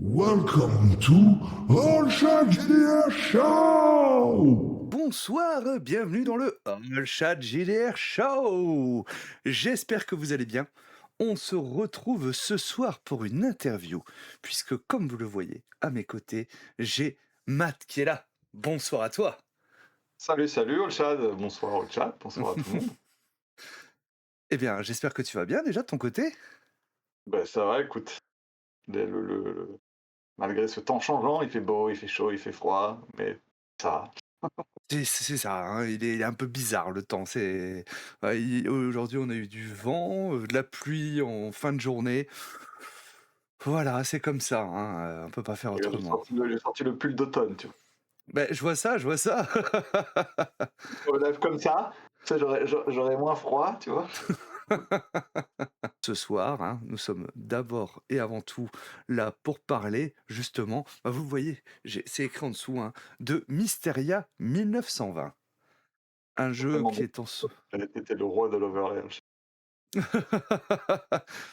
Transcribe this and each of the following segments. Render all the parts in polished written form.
Welcome to All Shot GDR Show! Bonsoir, bienvenue dans le All Chat JDR Show. J'espère que vous allez bien. On se retrouve ce soir pour une interview, puisque comme vous le voyez à mes côtés, j'ai Matt qui est là. Bonsoir à toi. Salut, salut Olshad, bonsoir Olshad, bonsoir à tout le monde. Eh bien, j'espère que tu vas bien déjà de ton côté. Ben ça va, écoute, malgré ce temps changeant, il fait beau, il fait chaud, il fait froid, mais ça va. C'est ça, hein, il est un peu bizarre le temps. Aujourd'hui, on a eu du vent, de la pluie en fin de journée. Voilà, c'est comme ça, hein, on peut pas faire Et là, autrement. j'ai sorti le pull d'automne, tu vois. Ben, je vois ça, je vois ça. Je me lève comme ça, tu sais, j'aurais moins froid, tu vois. Ce soir, hein, nous sommes d'abord et avant tout là pour parler, justement, bah, vous voyez, c'est écrit en dessous, hein, de Mysteria 1920. Un jeu Tellement qui bon. est en... T'étais le roi de l'overlay.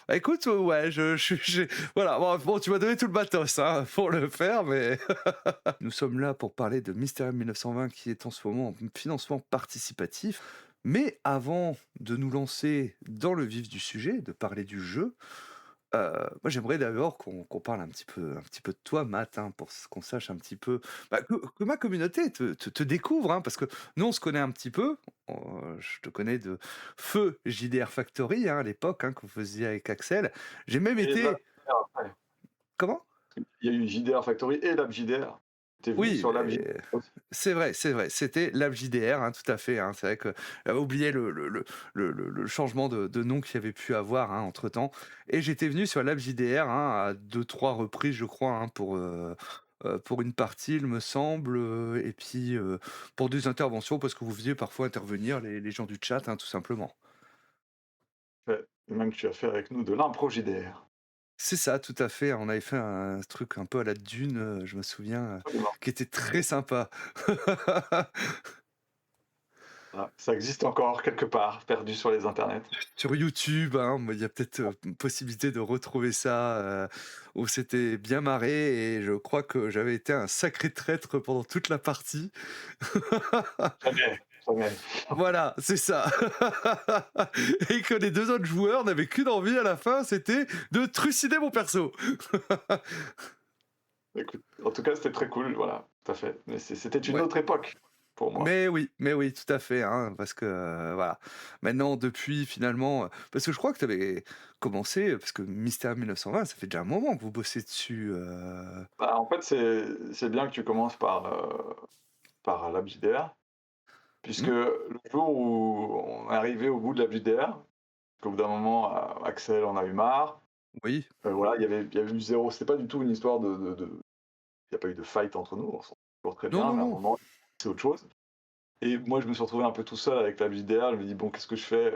Bah, écoute, ouais, voilà, bon, tu m'as donné tout le matos hein, pour le faire, mais nous sommes là pour parler de Mysteria 1920 qui est en ce moment en financement participatif. Mais avant de nous lancer dans le vif du sujet, de parler du jeu, moi j'aimerais d'abord qu'on parle un petit peu de toi, Matt, hein, pour qu'on sache un petit peu, bah, que ma communauté te découvre, hein, parce que nous on se connaît un petit peu. Je te connais de feu JDR Factory, hein, à l'époque, hein, que vous faisiez avec Axel. J'ai même Et là, été... après, Comment? il y a eu JDR Factory et Lab JDR. T'es venu Oui, sur Lab JDR mais aussi. c'est vrai, c'était LabJDR, hein, tout à fait, hein. C'est vrai que j'avais oublié le changement de nom qu'il y avait pu avoir, hein, entre-temps, et j'étais venu sur LabJDR, hein, à 2-3 reprises, je crois, hein, pour une partie, il me semble, et puis, pour des interventions parce que vous faisiez parfois intervenir les gens du chat, hein, tout simplement. Ouais, et même tu as fait avec nous de l'impro JDR. C'est ça, tout à fait, on avait fait un truc un peu à la Dune, je me souviens, Absolument. qui était très sympa. Voilà, ça existe encore quelque part, perdu sur les internets. Sur YouTube, hein, mais il y a peut-être, une possibilité de retrouver ça, où c'était bien marré et je crois que j'avais été un sacré traître pendant toute la partie. Jamais, jamais. Voilà, c'est ça. Et que les 2 autres joueurs n'avaient qu'une envie à la fin, c'était de trucider mon perso. Écoute, en tout cas, c'était très cool, voilà, tout à fait. Mais c'était une Ouais. autre époque pour moi. Mais oui, tout à fait, hein, parce que, voilà. Maintenant, depuis finalement, parce que je crois que tu avais commencé, parce que Mystère 1920, ça fait déjà un moment que vous bossez dessus, Bah, en fait, c'est bien que tu commences par l'AbJDR, puisque mmh? le jour où on est arrivé au bout de l'AbJDR, qu'au bout d'un moment, Axel en a eu marre, Oui. voilà, il y avait eu zéro, c'était pas du tout une histoire il y a pas eu de fight entre nous, on s'entend toujours très Non, bien, non, mais à un non. moment, c'est autre chose. Et moi, je me suis retrouvé un peu tout seul avec l'AbJDR, je me dis: «Bon, qu'est-ce que je fais?»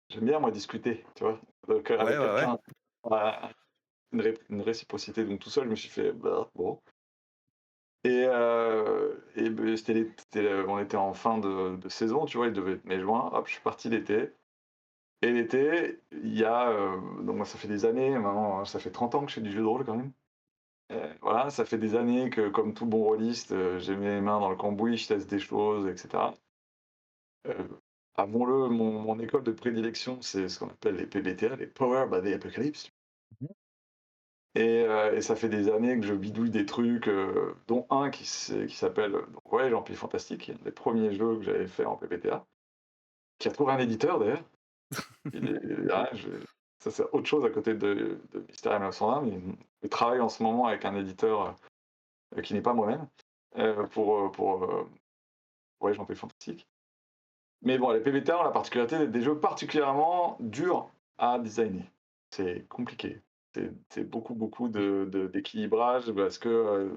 J'aime bien moi discuter, tu vois? Donc Ouais, avec ouais, ouais. quelqu'un, voilà, une réciprocité, donc tout seul, je me suis fait: «Bah, bon». Et beh, on était en fin de saison, tu vois? Il devait être mai-juin. Hop, je suis parti l'été, et l'été, il y a, donc moi ça fait des années maintenant, hein, ça fait 30 ans que je fais du jeu de rôle quand même. Voilà, ça fait des années que comme tout bon rôliste, j'ai mes mains dans le cambouis, je teste des choses et cetera. Heu, Avouons-le, mon école de prédilection, c'est ce qu'on appelle les PBTA, les Power by the Apocalypse. Mmh. Et ça fait des années que je bidouille des trucs, dont un qui s'appelle, donc Voyage en Pays Fantastique, qui est un des premiers jeux que j'avais fait en PBTA, qui a trouvé un éditeur d'ailleurs. Il est ah, je Ça c'est autre chose à côté de Mysteria 1920, mais je travaille en ce moment avec un éditeur, qui n'est pas moi-même, pour Voyage en Pays Fantastique. Mais bon, les PBTA ont la particularité d'être des jeux particulièrement durs à designer. C'est compliqué. C'est beaucoup, beaucoup d'équilibrage parce que,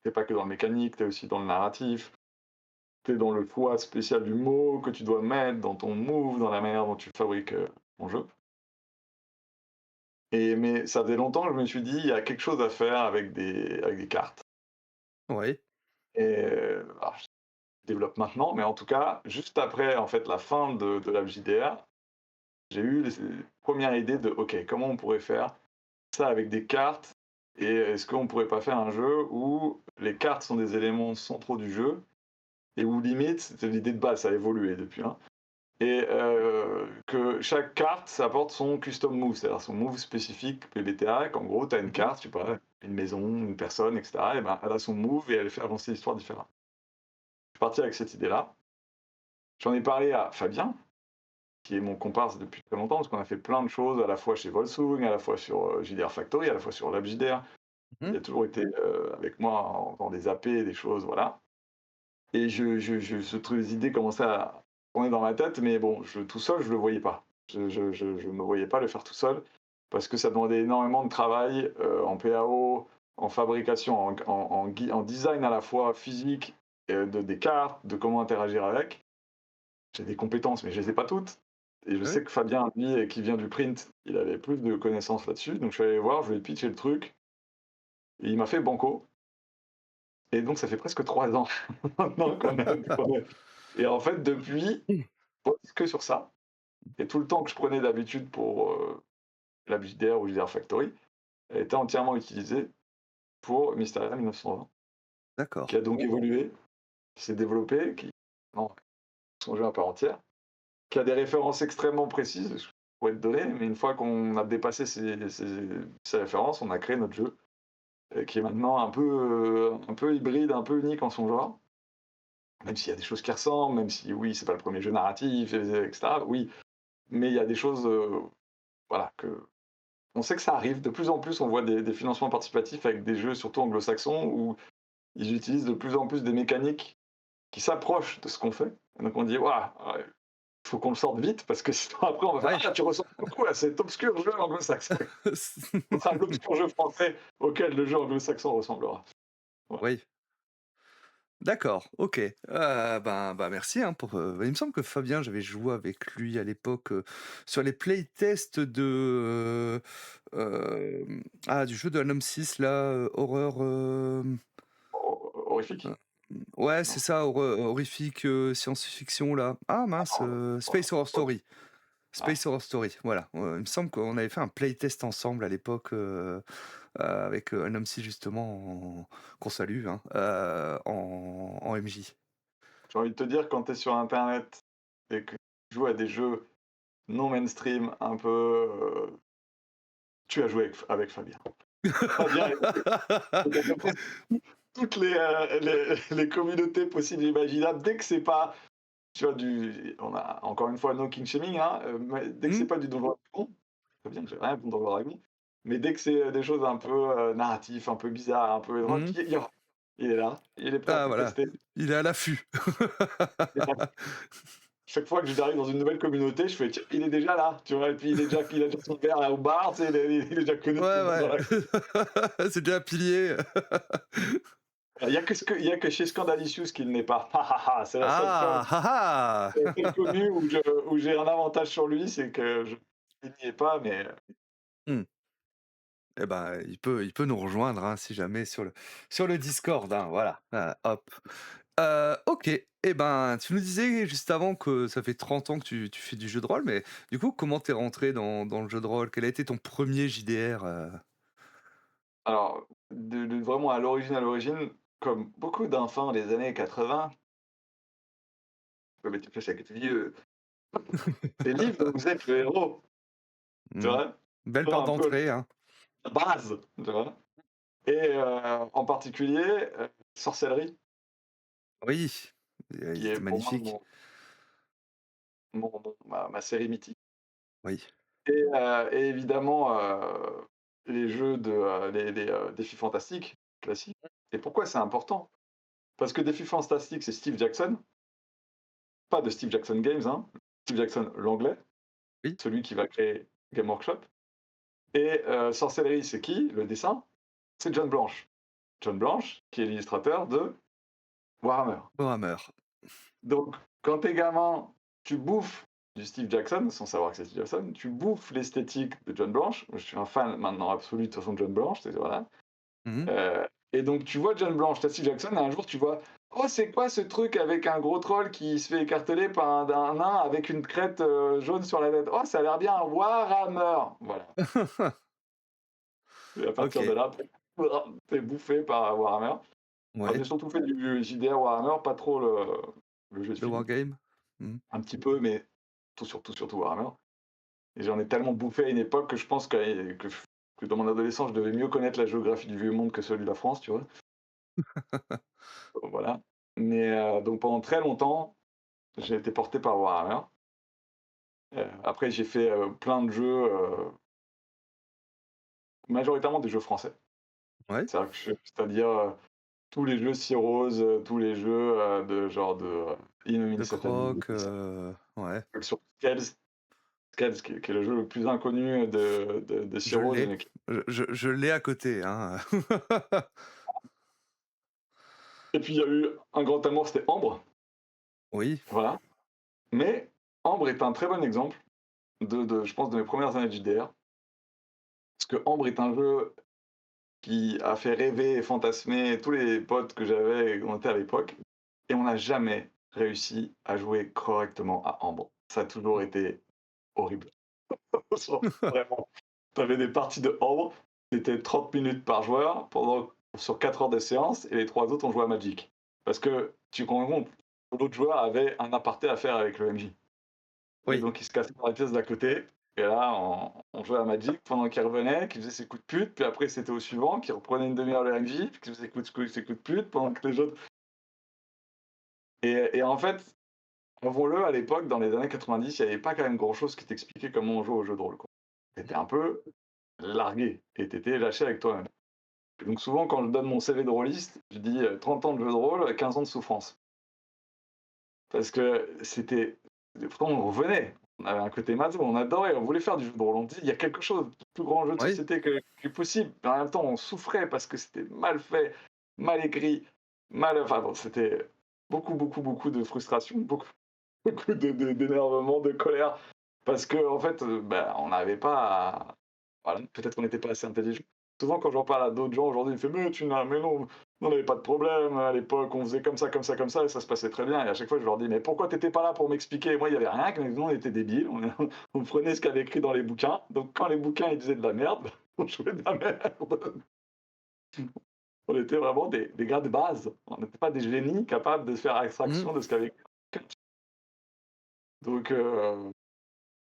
tu pas que dans le mécanique, tu es aussi dans le narratif, tu es dans le poids spécial du mot que tu dois mettre dans ton move, dans la manière dont tu fabriques, ton jeu. Mais ça faisait longtemps que je me suis dit: «Il y a quelque chose à faire avec des cartes». Ouais. Alors je développe maintenant, mais en tout cas, juste après, en fait, la fin de la JDR, j'ai eu les premières idées de: «OK, comment on pourrait faire ça avec des cartes Et est-ce qu'on pourrait pas faire un jeu où les cartes sont des éléments centraux du jeu et où limite, c'était l'idée de base, ça a évolué depuis, hein, et que chaque carte, ça apporte son custom move, c'est-à-dire son move spécifique PBTA, qu'en gros, tu as une Mmh. carte, je sais pas, une maison, une personne, et cetera, et ben, elle a son move et elle fait avancer l'histoire différemment. Je suis parti avec cette idée-là. J'en ai parlé à Fabien, qui est mon comparse depuis très longtemps, parce qu'on a fait plein de choses, à la fois chez Volkswagen, à la fois sur JDR Factory, à la fois sur LabJDR. Mmh. Il a toujours été avec moi dans des AP, des choses, voilà. Et ce truc, les idées commençaient à tourner dans ma tête, mais bon, tout seul, je le voyais pas. Je me voyais pas le faire tout seul, parce que ça demandait énormément de travail en PAO, en fabrication, en design à la fois physique, des cartes, de comment interagir avec. J'ai des compétences, mais je les ai pas toutes. Et je Ouais. sais que Fabien, lui, qui vient du print, il avait plus de connaissances là-dessus. Donc je suis allé voir, je lui ai pitché le truc, et il m'a fait banco. Et donc ça fait presque 3 ans maintenant Et en fait, depuis, Mmh. je bosse que sur ça. Et tout le temps que je prenais d'habitude pour la JDR ou JDR Factory a été entièrement utilisé pour Mysteria 1920, qui D'accord. a donc évolué, qui s'est développé, qui non, son jeu à part entière, qui a des références extrêmement précises, je pourrais te donner, mais une fois qu'on a dépassé ces références, on a créé notre jeu, qui est maintenant un peu hybride, un peu unique en son genre. Même s'il y a des choses qui ressemblent, même si oui, c'est pas le premier jeu narratif, etc. Oui, mais il y a des choses, voilà, que on sait que ça arrive. De plus en plus, on voit des financements participatifs avec des jeux, surtout anglo-saxons, où ils utilisent de plus en plus des mécaniques qui s'approchent de ce qu'on fait. Et donc on dit, waouh, il faut qu'on le sorte vite, parce que sinon après on va faire, Ouais. ah, tu ressembles beaucoup à cet obscur jeu anglo-saxon. Ce sera l'obscur jeu français auquel le jeu anglo-saxon ressemblera. Voilà. Oui. D'accord, OK. Merci, hein, il me semble que Fabien, j'avais joué avec lui à l'époque, sur les playtests du jeu de Anom 6 là, horreur, Horrifique. ouais, Non. c'est ça, horrifique, science-fiction là. Ah mince, Space Horror Story. Ah, Space Horror Story, voilà. Il me semble qu'on avait fait un playtest ensemble à l'époque, avec, Anom 6 justement qu'on salue, hein, en MJ. j'ai envie de te dire, quand tu es sur internet et que tu joues à des jeux non mainstream, un peu, tu as joué avec Fabien. Fabien est à peu près toutes les communautés possibles et imaginables. Dès que c'est pas, tu vois, on a encore une fois no king shaming, hein, mais dès que c'est Mmh. pas du Donjon Dragon, Fabien, j'ai rien contre Donjon Dragon, mais dès que c'est des choses un peu narratifs, un peu bizarres, un peu étranges, Mmh. il est là, il est prêt à Ah tout voilà, tester. il est à l'affût. Chaque fois que j'arrive dans une nouvelle communauté, je fais: «Tiens, il est déjà là», tu vois? Et puis il a déjà son verre là au bar, tu sais, il est déjà connu de tout Ouais, le monde dans ouais. la C'est déjà un pilier. il y a que chez Scandalicious qu'il n'est pas. C'est la seule fois Ah! Ah la seule ah! commune où j'ai un avantage sur lui, c'est que je il n'y est pas, mais Mmh. Et ben, il peut nous rejoindre, hein, si jamais sur le Discord, hein, voilà, hop. OK. Et ben, tu nous disais juste avant que ça fait 30 ans que tu fais du jeu de rôle, mais du coup, comment t'es rentré dans le jeu de rôle? Quel a été ton premier JDR, alors de vraiment à l'origine, comme beaucoup d'enfants des années 80, mais tu fais ça que tu dis, les livres dont vous êtes le héros, tu Mmh. vois? Belle Genre porte un peu d'entrée, hein. la base, tu vois? Et en particulier, Sorcellerie, Oui, ils qui est étaient pour moi magnifiques. ma série mythique. Oui. Et évidemment, les jeux Défis Fantastiques, classiques. Et pourquoi c'est important? Parce que Défis Fantastiques, c'est Steve Jackson, pas de Steve Jackson Games, hein, Steve Jackson l'anglais, Oui. celui qui va créer Game Workshop. Et Sorcellerie, c'est qui? Le dessin, c'est John Blanche. John Blanche, qui est l'illustrateur de Warhammer. Warhammer. Donc, quand t'es gamin, tu bouffes du Steve Jackson, sans savoir que c'est Steve Jackson, tu bouffes l'esthétique de John Blanche. Je suis un fan maintenant absolu de toute façon de John Blanche, voilà. Mmh. Et donc tu vois John Blanche, t'as Steve Jackson, et un jour tu vois, oh c'est quoi ce truc avec un gros troll qui se fait écarteler par un nain avec une crête jaune sur la tête. Oh ça a l'air bien, Warhammer. Voilà. Et à partir de OK. là, T'es bouffé par Warhammer. Alors, j'ai Ouais, surtout fait du JDR Warhammer, pas trop le jeu de le film. wargame? Mmh. Un petit peu, mais surtout Warhammer. Et j'en ai tellement bouffé à une époque que je pense que dans mon adolescence, je devais mieux connaître la géographie du vieux monde que celui de la France, tu vois? Voilà. Mais donc pendant très longtemps, j'ai été porté par Warhammer. Après j'ai fait, plein de jeux, majoritairement des jeux français. Ouais, C'est-à-dire, tous les jeux Heroes, tous les jeux, de genre de, de Inhuman croc, ouais, sur Scales. Scales qui est le jeu le plus inconnu de je Heroes, l'ai. mais Je l'ai à côté, hein. et puis il y a eu un grand amour, c'était Ambre, Oui, voilà. Mais Ambre est un très bon exemple je pense, de mes premières années de JDR. Parce que Ambre est un jeu qui a fait rêver et fantasmer tous les potes que j'avais et qu'on était à l'époque. Et on n'a jamais réussi à jouer correctement à Ambre. Ça a toujours été horrible. Vraiment. T'avais des parties de Ambre, c'était 30 minutes par joueur sur 4 heures de séance, et les 3 autres ont joué à Magic. Parce que tu te rends compte, l'autre joueur avait un aparté à faire avec le MJ. Et oui. donc il se cassait dans la pièce d'à côté. Et là, on jouait à Magic pendant qu'il revenait, qu'il faisait ses coups de pute. Puis après, c'était au suivant, qui reprenait une demi-heure le MJ, puis qu'il faisait ses coups de pute pendant que les autres. Et en fait, avouons-le, à l'époque, dans les années 90, il n'y avait pas quand même grand-chose qui t'expliquait comment on joue au jeu de rôle, quoi. T'étais un peu largué et t'étais lâché avec toi-même. Donc souvent, quand je donne mon CV de rôliste, je dis 30 ans de jeu de rôle, 15 ans de souffrance. Parce que pourtant, on revenait. On avait un côté maso, on adorait, on voulait faire du jeu de rôle. On dit, il y a quelque chose, le plus grand jeu de Oui, société qui est possible. Mais en même temps, on souffrait parce que c'était mal fait, mal écrit, Enfin, bon, c'était beaucoup de frustration, beaucoup d'énervement, de colère. Parce que, en fait, on n'avait pas. Voilà, peut-être qu'on n'était pas assez intelligent. Souvent, quand j'en parle à d'autres gens aujourd'hui, ils me font mais non, on n'avait pas de problème à l'époque, on faisait comme ça, et ça se passait très bien. Et à chaque fois, je leur dis mais pourquoi t'étais pas là pour m'expliquer? Moi, il y avait rien, que nous, on était débiles, on prenait ce qu'il y avait écrit dans les bouquins. Donc, quand les bouquins ils disaient de la merde, on jouait de la merde. On était vraiment des gars de base. On n'était pas des génies capables de faire mmh, abstraction de ce qu'il y avait écrit. Donc,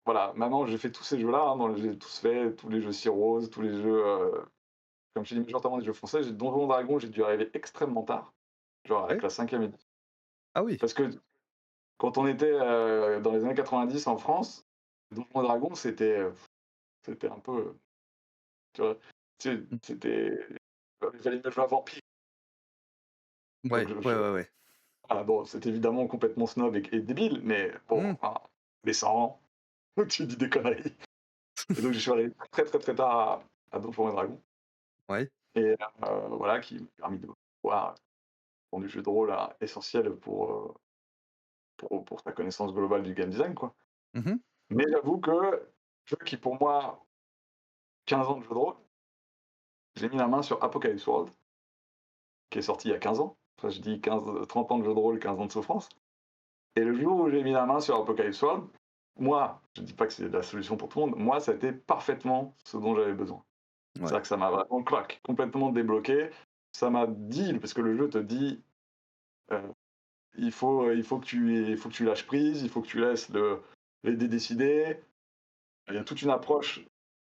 voilà, maintenant j'ai fait tous ces jeux-là, hein, j'ai tous fait, tous les jeux Heroes, tous les jeux, comme je t'ai dit, majoritairement des jeux français. J'ai Donjons& Dragons, j'ai dû arriver extrêmement tard, genre avec ouais. la 5e édition. Ah oui, Parce que quand on était, dans les années 90 en France, Donjons& Dragons, c'était un peu, tu vois? mmh, Il fallait mieux jouer à Vampire. Donc ouais, ouais, ouais, ouais. bon, c'est évidemment complètement snob et débile, mais bon, Mmh, enfin, décent, tu dis des conneries. Et donc je suis arrivé très tard à Donjons& Dragons. ouais. Et voilà, qui m'a permis de voir du jeu de rôle essentiel pour ta connaissance globale du game design, quoi. Mmh. Mais j'avoue que jeu qui pour moi, 15 ans de jeu de rôle, j'ai mis la main sur Apocalypse World, qui est sorti il y a 15 ans. Enfin, je dis 30 ans de jeu de rôle, 15 ans de souffrance. Et le jour où j'ai mis la main sur Apocalypse World, moi, je dis pas que c'est la solution pour tout le monde, moi, ça a été parfaitement ce dont j'avais besoin. Ouais, C'est-à-dire que ça m'a vraiment complètement débloqué. Ça m'a dit, parce que le jeu te dit, euh, il faut que tu lâches prise, il faut que tu laisses les dés décider. Il y a toute une approche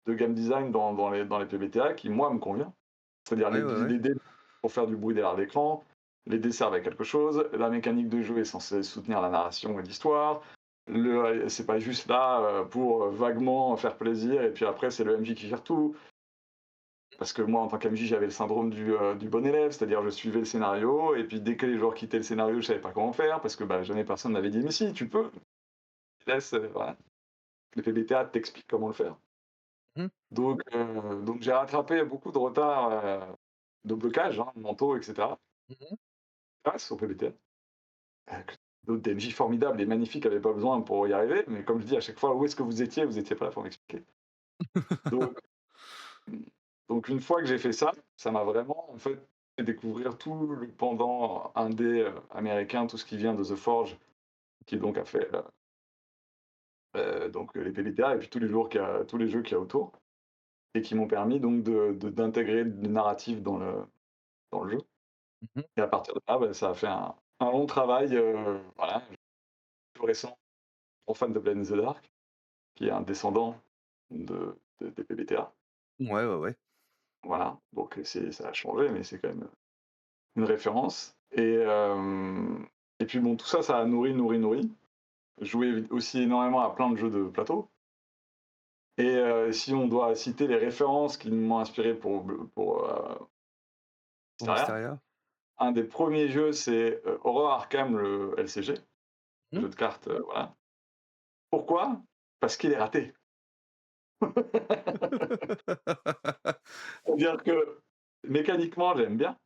de game design dans les PBTA qui, moi, me convient. C'est-à-dire ouais, ouais, ouais. les dés pour faire du bruit derrière l'écran, les dés servent à quelque chose, la mécanique de jeu est censée soutenir la narration et l'histoire. C'est pas juste là pour vaguement faire plaisir et puis après c'est le MJ qui gère tout. Parce que moi, en tant qu'MJ, j'avais le syndrome du bon élève, c'est-à-dire je suivais le scénario, et puis dès que les joueurs quittaient le scénario, je savais pas comment faire, parce que jamais personne m'avait dit, mais si, tu peux, voilà. Le PBTA t'explique comment le faire. Mmh. Donc j'ai rattrapé beaucoup de retard de blocage, hein, mentaux, etc., Mmh. grâce au PBTA. Que d'autres DMJ formidables et magnifiques n'avaient pas besoin pour y arriver, mais comme je dis à chaque fois, où est-ce que vous étiez pas là pour m'expliquer. Donc, donc une fois que j'ai fait ça, ça m'a vraiment en fait fait découvrir tout le pendant indé américain, tout ce qui vient de The Forge, qui donc a fait donc les PBTA et puis tous les jeux qu'il y a autour. et qui m'ont permis donc d'intégrer le narratif dans le jeu. Mmh. Et à partir de là, bah, ça a fait un long travail, voilà, tout récent, pour fan de Blade in the Dark, qui est un descendant des PBTA. Ouais, ouais, ouais. Voilà, donc ça a changé, mais c'est quand même une référence. Et puis bon, tout ça, ça a nourri. Je jouais aussi énormément à plein de jeux de plateau. Et si on doit citer les références qui m'ont inspiré pour Pour Mysteria, Mysteria. un des premiers jeux, c'est Horror Arkham, le LCG, le Mmh. jeu de cartes, voilà. Pourquoi? Parce qu'il est raté. C'est-à-dire que mécaniquement, j'aime bien.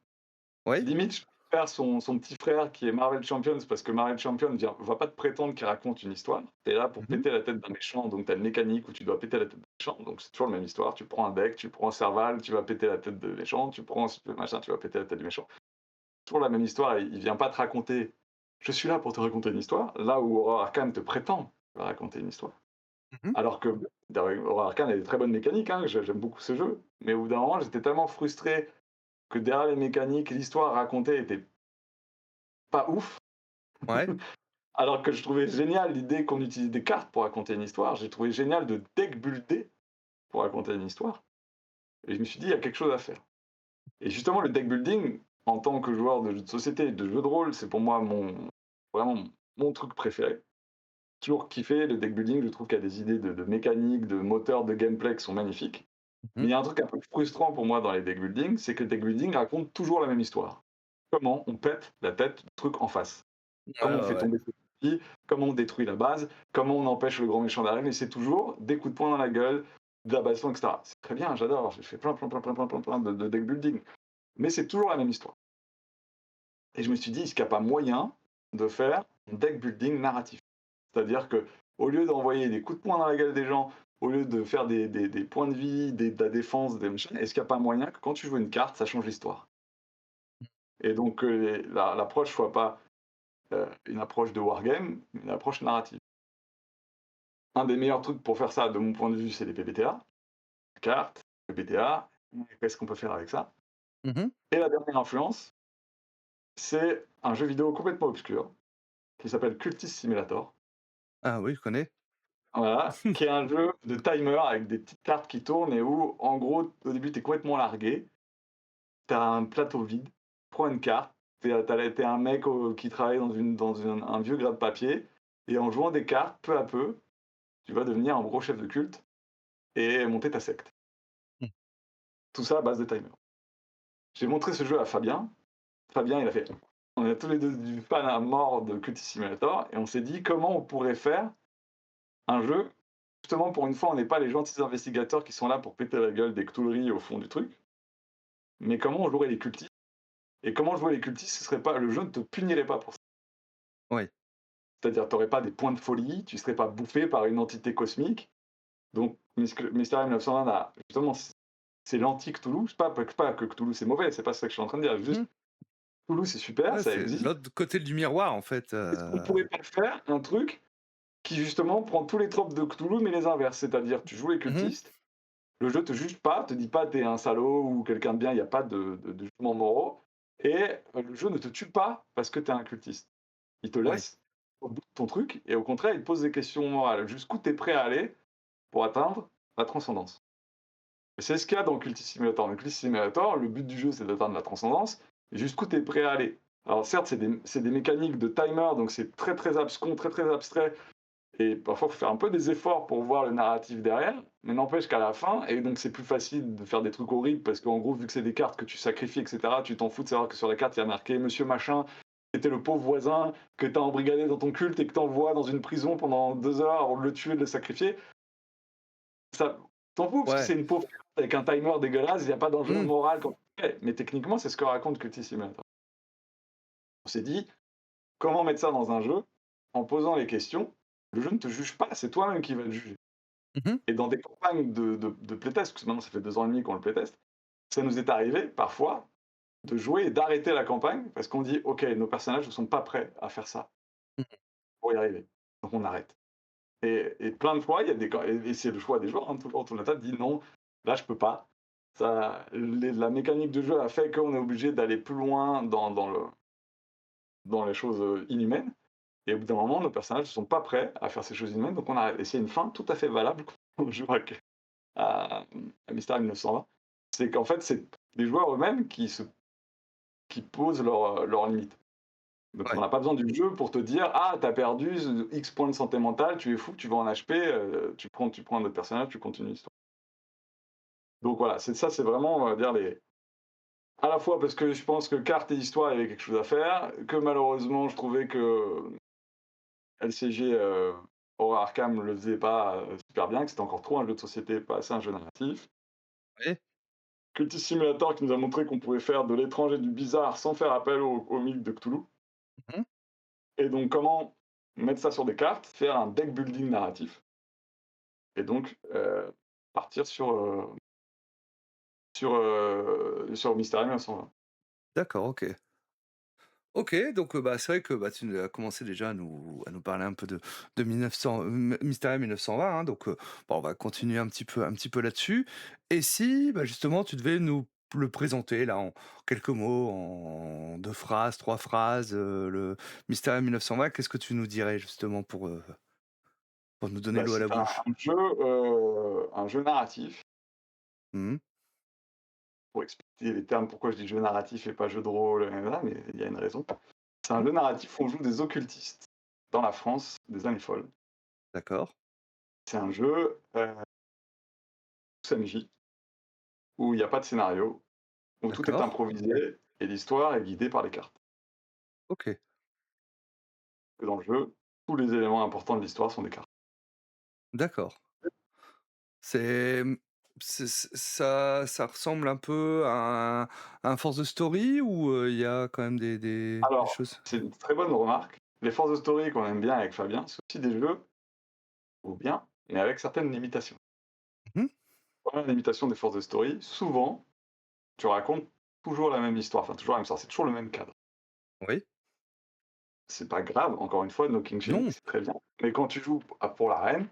Oui. Limite, je préfère son petit frère qui est Marvel Champions, parce que Marvel Champions va pas te prétendre qu'il raconte une histoire. Tu es là pour Mmh. péter la tête d'un méchant, donc tu as une mécanique où tu dois péter la tête d'un méchant, donc c'est toujours la même histoire. Tu prends un deck, tu prends un Serval, tu vas péter la tête de méchant, tu prends ce machin, tu vas péter la tête du méchant. Toujours la même histoire, et il vient pas te raconter: «Je suis là pour te raconter une histoire», là où Horror Arcane te prétend qu'il va raconter une histoire. Mmh. Alors que Horror Arcane a des très bonnes mécaniques, hein, j'aime beaucoup ce jeu, mais au bout d'un moment, j'étais tellement frustré que derrière les mécaniques, l'histoire racontée était pas ouf. Ouais. Alors que je trouvais génial l'idée qu'on utilise des cartes pour raconter une histoire. J'ai trouvé génial de deck builder pour raconter une histoire. Et je me suis dit, il y a quelque chose à faire. Et justement, le deck building, en tant que joueur de jeux de société, de jeux de rôle, c'est pour moi vraiment mon truc préféré. Toujours kiffé le deck building. Je trouve qu'il y a des idées de mécanique, de moteur, de gameplay qui sont magnifiques. Mais Mmh. il y a un truc un peu frustrant pour moi dans les deck building, c'est que le deck building raconte toujours la même histoire. Comment on pète la tête du truc en face. Ouais, Comment on ouais, fait ouais. tomber ce petit, comment on détruit la base, comment on empêche le grand méchant d'arriver, et c'est toujours des coups de poing dans la gueule, de la baston, etc. C'est très bien, j'adore, j'ai fait plein de deck building, mais c'est toujours la même histoire. Et je me suis dit, est-ce qu'il n'y a pas moyen de faire un deck building narratif? C'est-à-dire que au lieu d'envoyer des coups de poing dans la gueule des gens, au lieu de faire des points de vie, de la défense, des machins, est-ce qu'il n'y a pas moyen que quand tu joues une carte, ça change l'histoire? Et donc l'approche soit pas une approche de wargame, une approche narrative. Un des meilleurs trucs pour faire ça, de mon point de vue, c'est les PBTA. Cartes, PBTA, qu'est-ce qu'on peut faire avec ça? Mmh. Et la dernière influence, c'est un jeu vidéo complètement obscur, qui s'appelle Cultist Simulator. Ah oui, je connais. Voilà, qui est un jeu de timer avec des petites cartes qui tournent et où, en gros, au début, tu es complètement largué. Tu as un plateau vide, tu prends une carte, tu es un mec qui travaille dans un vieux grade de papier, et en jouant des cartes, peu à peu, tu vas devenir un gros chef de culte et monter ta secte. Mmh. Tout ça à base de timer. J'ai montré ce jeu à Fabien. Fabien, il a fait. On est tous les deux du fan à mort de Cultist Simulator et on s'est dit comment on pourrait faire un jeu. Justement, pour une fois, on n'est pas les gentils investigateurs qui sont là pour péter la gueule des Cthulhu au fond du truc, mais comment on jouerait les cultistes. Et comment jouer les cultistes, ce serait pas, le jeu ne te punirait pas pour ça. Oui. C'est-à-dire, tu n'aurais pas des points de folie, tu serais pas bouffé par une entité cosmique. Donc, Mysteria 1901 a justement, c'est l'anti-Cthulhu. Pas que Cthulhu c'est mauvais, c'est pas ça que je suis en train de dire. Juste, Mmh. Cthulhu c'est super, Ouais, ça c'est existe. l'autre côté du miroir, en fait, Est-ce qu'on pourrait pas faire un truc qui justement prend tous les tropes de Cthulhu mais les inverse? C'est-à-dire, tu joues les Mmh. cultistes, le jeu te juge pas, te dit pas t'es un salaud ou quelqu'un de bien, il n'y a pas de jugements moraux, et le jeu ne te tue pas parce que t'es un cultiste. Il te Oui. laisse au bout de ton truc, et au contraire, il te pose des questions morales. Jusqu'où tu es prêt à aller pour atteindre la transcendance? Et c'est ce qu'il y a dans Cultist Simulator. Dans Cultist Simulator, le but du jeu, c'est d'atteindre la transcendance, et jusqu'où tu es prêt à aller. Alors certes, c'est des mécaniques de timer, donc c'est très très abscon, très très abstrait, et parfois, il faut faire un peu des efforts pour voir le narratif derrière, mais n'empêche qu'à la fin, et donc c'est plus facile de faire des trucs horribles, parce qu'en gros, vu que c'est des cartes que tu sacrifies, etc., tu t'en fous de savoir que sur la carte, il y a marqué Monsieur Machin, qui était le pauvre voisin que t'as embrigadé dans ton culte et que t'envoies dans une prison pendant 2 heures avant de le tuer, de le sacrifier. Ça, t'en fous, parce que Ouais. c'est une pauvre carte avec un timer dégueulasse, il n'y a pas d'enjeu Mmh. moral quand tu le fais. Mais techniquement, c'est ce que raconte Cultissima. On s'est dit, comment mettre ça dans un jeu en posant les questions? Le jeu ne te juge pas, c'est toi-même qui vas te juger. Mmh. Et dans des campagnes de playtest, parce que maintenant ça fait 2 ans et demi qu'on le playtest, ça nous est arrivé parfois de jouer et d'arrêter la campagne parce qu'on dit ok, nos personnages ne sont pas prêts à faire ça Mmh. pour y arriver. Donc on arrête. Et plein de fois, il y a et c'est le choix des joueurs, hein, tout le temps, autour de la table dit non, Là, je peux pas. La mécanique de jeu a fait qu'on est obligé d'aller plus loin dans les choses inhumaines. Et au bout d'un moment, nos personnages ne sont pas prêts à faire ces choses inhumaines, donc on arrête. Et c'est une fin tout à fait valable quand on joue à Mystère 1920. C'est qu'en fait, c'est les joueurs eux-mêmes qui posent leurs limites. Donc on Ouais. n'a pas besoin du jeu pour te dire: «Ah, t'as perdu X points de santé mentale, tu es fou, tu vas en HP, tu prends un autre personnage, tu continues l'histoire». Donc voilà, c'est vraiment, on va dire les à la fois parce que je pense que carte et histoire, il y avait quelque chose à faire, que malheureusement je trouvais que LCG, Horror Arkham le faisait pas, super bien, que c'était encore trop un jeu de société, pas assez un jeu narratif. Oui. Cultist Simulator qui nous a montré qu'on pouvait faire de l'étrange et du bizarre sans faire appel au mythe de Cthulhu. Mmh. Et donc comment mettre ça sur des cartes, faire un deck building narratif et donc partir sur Mysterium 1920. D'accord, OK. OK, donc bah, c'est vrai que, bah, tu nous as commencé déjà à nous parler un peu de 1900, Mystérieux 1920, hein, donc bon, on va continuer un petit peu là-dessus. Et si, bah, justement, tu devais nous le présenter là en quelques mots, en 2 phrases, 3 phrases, le Mystérieux 1920, qu'est-ce que tu nous dirais justement pour nous donner Bah, l'eau à la c'est un bouche? jeu narratif, Mmh. pour expliquer les termes pourquoi je dis jeu narratif et pas jeu de rôle, mais il y a une raison. C'est un Mmh. jeu narratif où on joue des occultistes dans la France des années folles. D'accord, C'est un jeu, MJ, où il y a pas de scénario, où tout est d'accord, improvisé et l'histoire est guidée par les cartes. OK, Que dans le jeu, tous les éléments importants de l'histoire sont des cartes. d'accord. C'est, ça ressemble un peu à un Force the Story ou il y a quand même des Alors, choses? c'est une très bonne remarque. Les forces de story qu'on aime bien avec Fabien, c'est aussi des jeux, ou bien, mais avec certaines limitations. Mmh. Première limitation des forces de story, souvent, tu racontes toujours la même histoire, enfin toujours la même histoire, c'est toujours le même cadre. Oui. C'est pas grave, encore une fois, No King Shaming, Non. c'est très bien. Mais quand tu joues pour la reine,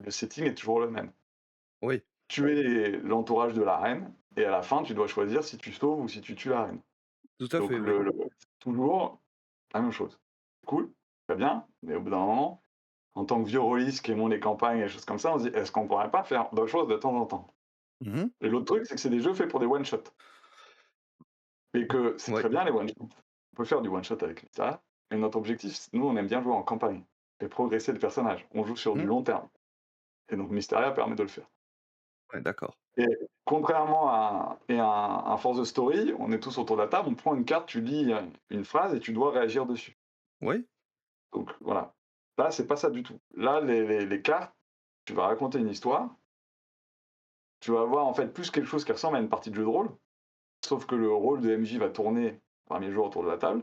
le setting est toujours le même. Oui. Tu es l'entourage de la reine, et à la fin, tu dois choisir si tu sauves ou si tu tues la reine. Tout à Donc fait, oui. c'est toujours la même chose. Cool, très bien, mais au bout d'un moment, en tant que vieux rôliste qui aimons les campagnes et des choses comme ça, on se dit: «Est-ce qu'on pourrait pas faire d'autres choses de temps en temps?» Mmh. Et l'autre truc, c'est que c'est des jeux faits pour des one shot et que c'est Ouais. très bien les one shot. On peut faire du one shot avec ça, mais notre objectif, nous, on aime bien jouer en campagne et progresser le personnage. On joue sur du Mmh. long terme et donc Mysteria permet de le faire. Ouais, d'accord. Et contrairement à un Force the Story, on est tous autour de la table, on prend une carte, tu lis, une phrase et tu dois réagir dessus. Oui. Donc voilà. Là, c'est pas ça du tout. Là, les cartes, tu vas raconter une histoire, tu vas avoir en fait plus quelque chose qui ressemble à une partie de jeu de rôle, sauf que le rôle de MJ va tourner parmi les joueurs autour de la table.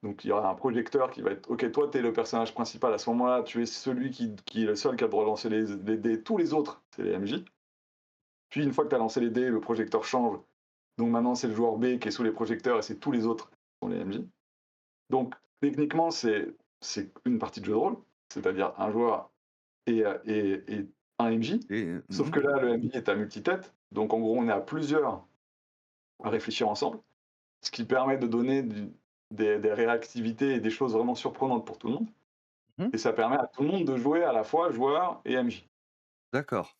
Donc il y aura un projecteur qui va être: «OK, toi, tu es le personnage principal à ce moment-là, tu es celui qui est le seul qui a le droit de lancer les dés, tous les autres, c'est les MJ». Puis une fois que tu as lancé les dés, le projecteur change, donc maintenant c'est le joueur B qui est sous les projecteurs et c'est tous les autres qui sont les MJ. Donc techniquement, c'est une partie de jeu de rôle, c'est-à-dire un joueur et un MJ, Et sauf que là, le MJ est à multi-tête, donc en gros, on est à plusieurs à réfléchir ensemble, ce qui permet de donner des réactivités et des choses vraiment surprenantes pour tout le monde. mmh. Et ça permet à tout le monde de jouer à la fois joueur et MJ. D'accord.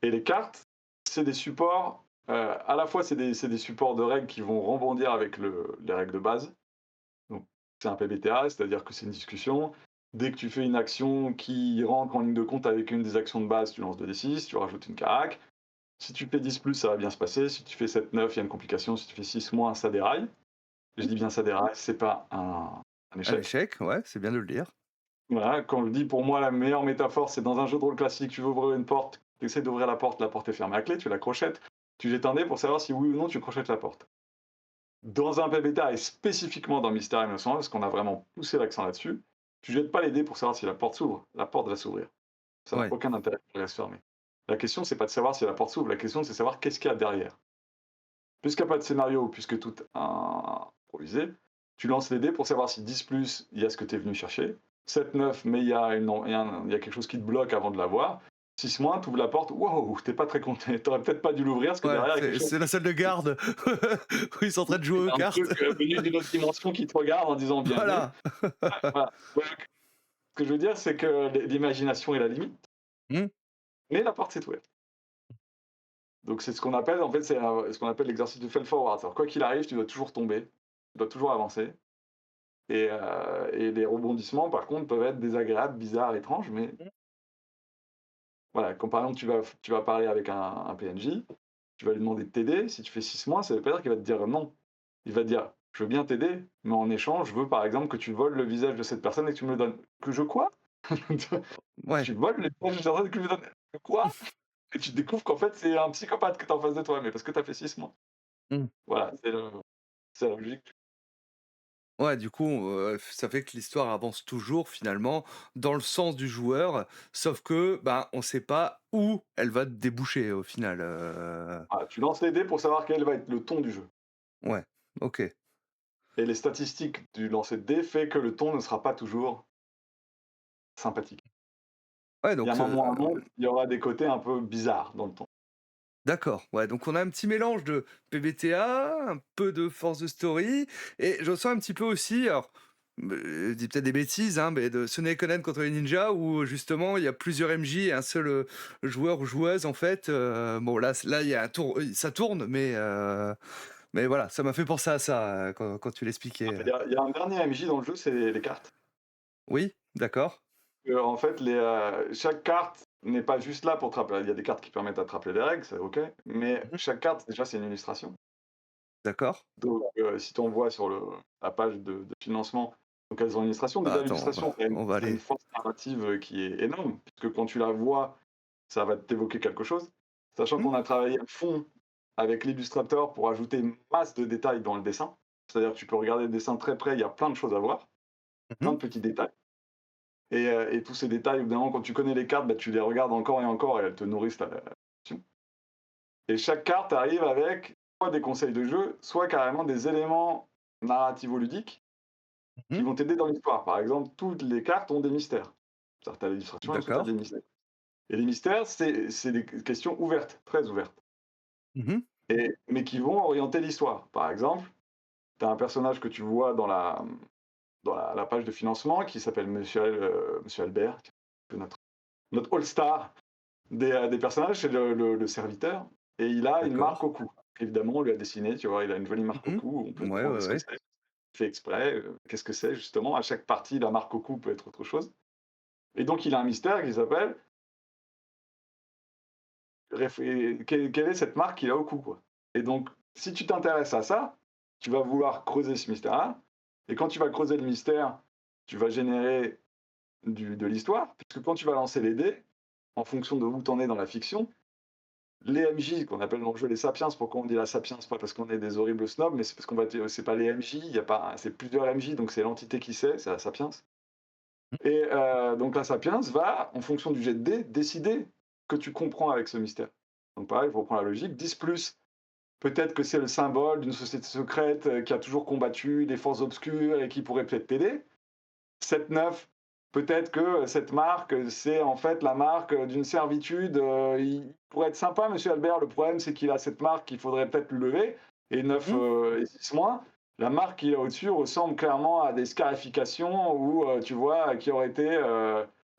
Et les cartes, c'est des supports, à la fois c'est des supports de règles qui vont rebondir avec les règles de base. Donc c'est un PBTA, c'est-à-dire que c'est une discussion. Dès que tu fais une action qui rentre en ligne de compte avec une des actions de base, tu lances 2d6, tu rajoutes une carac. Si tu fais 10 plus, ça va bien se passer. Si tu fais 7, 9, il y a une complication. Si tu fais 6 moins, ça déraille. Je dis bien ça déraille, c'est pas un Un échec. échec, ouais, c'est bien de le dire. Voilà, quand je dis pour moi la meilleure métaphore, c'est dans un jeu de rôle classique, tu veux ouvrir une porte, tu essaies d'ouvrir la porte est fermée à clé, tu la crochettes, tu jettes un dé pour savoir si oui ou non tu crochettes la porte. Dans un PBTA et spécifiquement dans Mystery 1901, parce qu'on a vraiment poussé l'accent là-dessus, tu jettes pas les dés pour savoir si la porte s'ouvre, la porte va s'ouvrir. Ça n'a Ouais. aucun intérêt qu'elle reste fermée. La question, c'est pas de savoir si la porte s'ouvre, la question, c'est de savoir qu'est-ce qu'il y a derrière. Puisqu'il n'y a pas de scénario, puisque tout est improvisé, tu lances les dés pour savoir si 10 plus, il y a ce que tu es venu chercher. 7, 9, mais il y a quelque chose qui te bloque avant de l'avoir. 6-, tu ouvres la porte, waouh, t'es pas très content. T'aurais peut-être pas dû l'ouvrir parce que Ouais, derrière, il y a quelque chose. c'est la salle de garde où ils sont en train de jouer aux Un cartes. truc venu d'une autre dimension qui te regarde en disant bienvenue. Voilà. Voilà. Donc, ce que je veux dire, c'est que l'imagination est la limite, Mmh. mais la porte s'est ouverte. Donc c'est ce qu'on appelle, en fait, ce qu'on appelle l'exercice du fail forward. Alors quoi qu'il arrive, tu dois toujours tomber, tu dois toujours avancer. Et les rebondissements, par contre, peuvent être désagréables, bizarres, étranges, mais Mmh. voilà, comme par exemple, tu vas parler avec un PNJ, tu vas lui demander de t'aider. Si tu fais 6 mois, ça veut pas dire qu'il va te dire non. Il va te dire, je veux bien t'aider, mais en échange, je veux par exemple que tu voles le visage de cette personne et que tu me le donnes. Que je quoi? Ouais. Tu voles le visage de cette personne et que tu me le donnes. Quoi? Et tu découvres qu'en fait, c'est un psychopathe que tu as en face de toi, mais parce que tu as fait 6 mois. Mmh. Voilà, c'est la logique. Ouais, du coup, ça fait que l'histoire avance toujours finalement dans le sens du joueur, sauf que, ben, on sait pas où elle va déboucher au final, Voilà, tu lances les dés pour savoir quel va être le ton du jeu. ouais, OK. Et les statistiques du lancer de dés fait que le ton ne sera pas toujours sympathique. Ouais, Il y a donc un moment ou un autre, il y aura des côtés un peu bizarres dans le ton. d'accord, ouais, donc on a un petit mélange de PBTA, un peu de Force the Story et je sens un petit peu aussi, alors, je dis peut-être des bêtises, hein, mais de Suikoden contre les ninjas où justement il y a plusieurs MJ et un seul, joueur ou joueuse en fait, bon là il y a un tour ça tourne mais voilà, ça m'a fait penser à ça, quand tu l'expliquais, Il y a un dernier MJ dans le jeu, c'est les cartes. Oui, d'accord. En fait, chaque carte n'est pas juste là pour te rappeler. Il y a des cartes qui permettent de te rappeler les règles, c'est OK. Mais Mmh. chaque carte, déjà, c'est une illustration. D'accord. Donc, si tu vois sur la page de financement, donc elles ont une illustration. Bah, Déjà, attends, l'illustration, on va ça a une aller force narrative qui est énorme, puisque quand tu la vois, ça va t'évoquer quelque chose. Sachant mmh, qu'on a travaillé à fond avec l'illustrateur pour ajouter une masse de détails dans le dessin. C'est-à-dire que tu peux regarder le dessin très près, il y a plein de choses à voir, plein mmh de petits détails. Et tous ces détails, évidemment, quand tu connais les cartes, bah, tu les regardes encore et encore et elles te nourrissent la réflexion. Et chaque carte arrive avec soit des conseils de jeu, soit carrément des éléments narrativo-ludiques qui mh, vont t'aider dans l'histoire. Par exemple, toutes les cartes ont des mystères. Certaines illustrations, elles sont d'accord. des mystères. Et les mystères, c'est des questions ouvertes, très ouvertes, Mmh. mais qui vont orienter l'histoire. Par exemple, tu as un personnage que tu vois dans la page de financement qui s'appelle Monsieur Albert, qui est notre All-Star des personnages, c'est le serviteur, et il a une D'accord. marque au cou. Évidemment, on lui a dessiné, tu vois, il a une jolie marque au Mmh. cou, on peut se Ouais, demander ouais, ce que ouais. c'est. Fait exprès, qu'est-ce que c'est justement? À chaque partie, la marque au cou peut être autre chose. Et donc il a un mystère qui s'appelle quelle est cette marque qu'il a au cou, quoi? Et donc, si tu t'intéresses à ça, tu vas vouloir creuser ce mystère-là, et quand tu vas creuser le mystère, tu vas générer de l'histoire, puisque quand tu vas lancer les dés, en fonction de où tu en es dans la fiction, les MJ, qu'on appelle dans le jeu les sapiens, pourquoi on dit la sapiens? Pas parce qu'on est des horribles snobs, mais c'est parce qu'on va dire, c'est pas les MJ, il y a pas, c'est plusieurs MJ, donc c'est l'entité qui sait, c'est la sapiens. Et donc la sapiens va, en fonction du jet de dés, décider que tu comprends avec ce mystère. Donc pareil, il faut prendre la logique. 10 plus, peut-être que c'est le symbole d'une société secrète qui a toujours combattu des forces obscures et qui pourrait peut-être t'aider. 7-9, peut-être que cette marque, c'est en fait la marque d'une servitude. Il pourrait être sympa, monsieur Albert. Le problème, c'est qu'il a cette marque qu'il faudrait peut-être lui lever. Et 9 Mmh. et 6 moins, la marque qu'il a au-dessus ressemble clairement à des scarifications ou, tu vois, qui auraient été.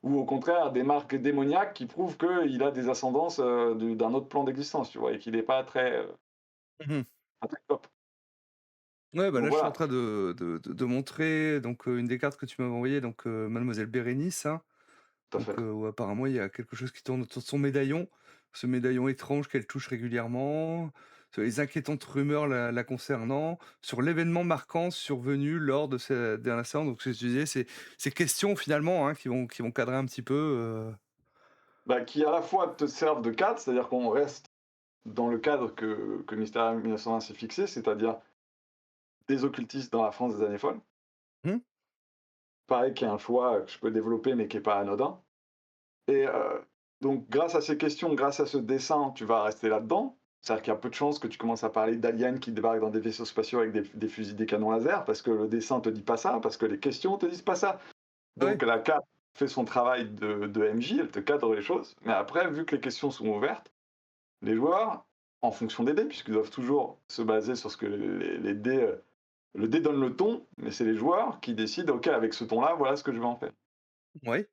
Ou au contraire, des marques démoniaques qui prouvent qu'il a des ascendances d'un autre plan d'existence, tu vois, et qu'il n'est pas Mmh. pas très top. Ouais, bah, Donc là, je suis en voilà, train de montrer donc, une des cartes que tu m'avais envoyées, donc, Mademoiselle Bérénice, hein, tout à donc, fait. où apparemment il y a quelque chose qui tourne autour de son médaillon. Ce médaillon étrange qu'elle touche régulièrement, sur les inquiétantes rumeurs la concernant, sur l'événement marquant survenu lors de cette dernière séance. Donc ce que je disais, c'est ces questions finalement, hein, qui vont cadrer un petit peu, Bah, qui à la fois te servent de cadre, c'est-à-dire qu'on reste dans le cadre que Mystérieux 1920 s'est fixé, c'est-à-dire des occultistes dans la France des années folles. mmh, Pareil, qui est un choix que je peux développer, mais qui n'est pas anodin. Et donc, grâce à ces questions, grâce à ce dessin, tu vas rester là-dedans. C'est-à-dire qu'il y a peu de chances que tu commences à parler d'aliens qui débarquent dans des vaisseaux spatiaux avec des fusils, des canons laser, parce que le dessin te dit pas ça, parce que les questions te disent pas ça. ouais, Donc la carte fait son travail de MJ, elle te cadre les choses, mais après, vu que les questions sont ouvertes, les joueurs, en fonction des dés, puisqu'ils doivent toujours se baser sur ce que les dés, le dé donne le ton, mais c'est les joueurs qui décident: «OK, avec ce ton-là, voilà ce que je vais en faire». Oui.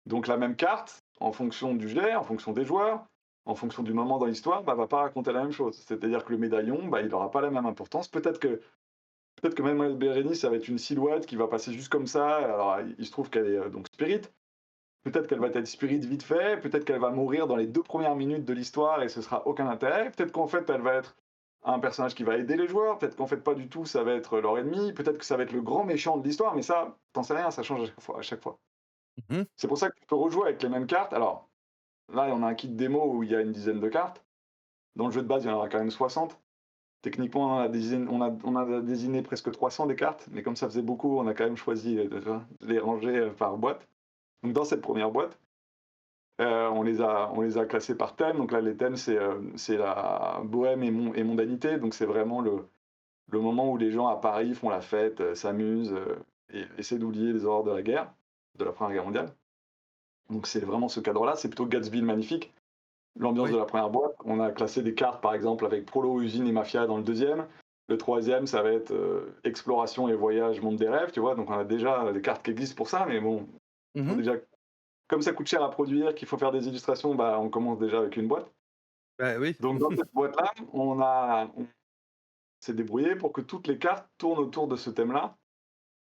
Donc la même carte, en fonction du jet, en fonction des joueurs, en fonction du moment dans l'histoire, bah, va pas raconter la même chose. C'est-à-dire que le médaillon, bah, il aura pas la même importance. Peut-être que Mademoiselle Bérénice, ça va être une silhouette qui va passer juste comme ça. Alors, il se trouve qu'elle est donc spirit. Peut-être qu'elle va être spirit vite fait. Peut-être qu'elle va mourir dans les 2 premières minutes de l'histoire et ce sera aucun intérêt. Peut-être qu'en fait, elle va être un personnage qui va aider les joueurs. Peut-être qu'en fait, pas du tout, ça va être leur ennemi. Peut-être que ça va être le grand méchant de l'histoire. Mais ça, t'en sais rien, ça change à chaque fois. À chaque fois. Mmh. C'est pour ça que tu peux rejouer avec les mêmes cartes. Alors, là, on a un kit démo où il y a une dizaine de cartes. Dans le jeu de base, il y en aura quand même 60. Techniquement, on a désigné presque 300 des cartes, mais comme ça faisait beaucoup, on a quand même choisi de les ranger par boîte. Donc dans cette première boîte, on les a classés par thème. Donc là, les thèmes, c'est la bohème et mondanité. Donc c'est vraiment le moment où les gens à Paris font la fête, s'amusent et essaient d'oublier les horreurs de la guerre, de la Première Guerre mondiale. Donc c'est vraiment ce cadre-là. C'est plutôt Gatsby le Magnifique. L'ambiance de Oui. la première boîte, on a classé des cartes par exemple avec Prolo, Usine et Mafia dans le deuxième. Le troisième, ça va être exploration et voyage, monde des rêves, tu vois. Donc on a déjà des cartes qui existent pour ça, mais bon, faut Mmh. déjà, comme ça coûte cher à produire, qu'il faut faire des illustrations, bah on commence déjà avec une boîte. Bah, oui. Donc dans cette boîte-là, on s'est débrouillé pour que toutes les cartes tournent autour de ce thème-là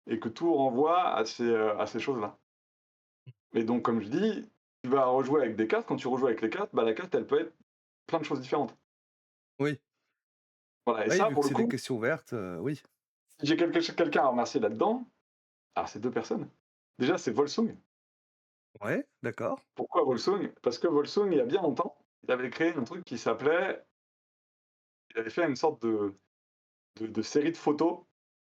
et que tout renvoie à ces choses-là. Et donc comme je dis, tu vas rejouer avec des cartes. Quand tu rejoues avec les cartes, bah la carte elle peut être plein de choses différentes. Oui. Voilà. Et Oui, ça, vu pour que le c'est des coup, questions ouvertes, oui. si j'ai quelqu'un à remercier là-dedans, alors c'est 2 personnes. Déjà, c'est Volsung. Ouais, d'accord. Pourquoi Volsung? Parce que Volsung, il y a bien longtemps, il avait créé un truc qui s'appelait, il avait fait une sorte de série de photos.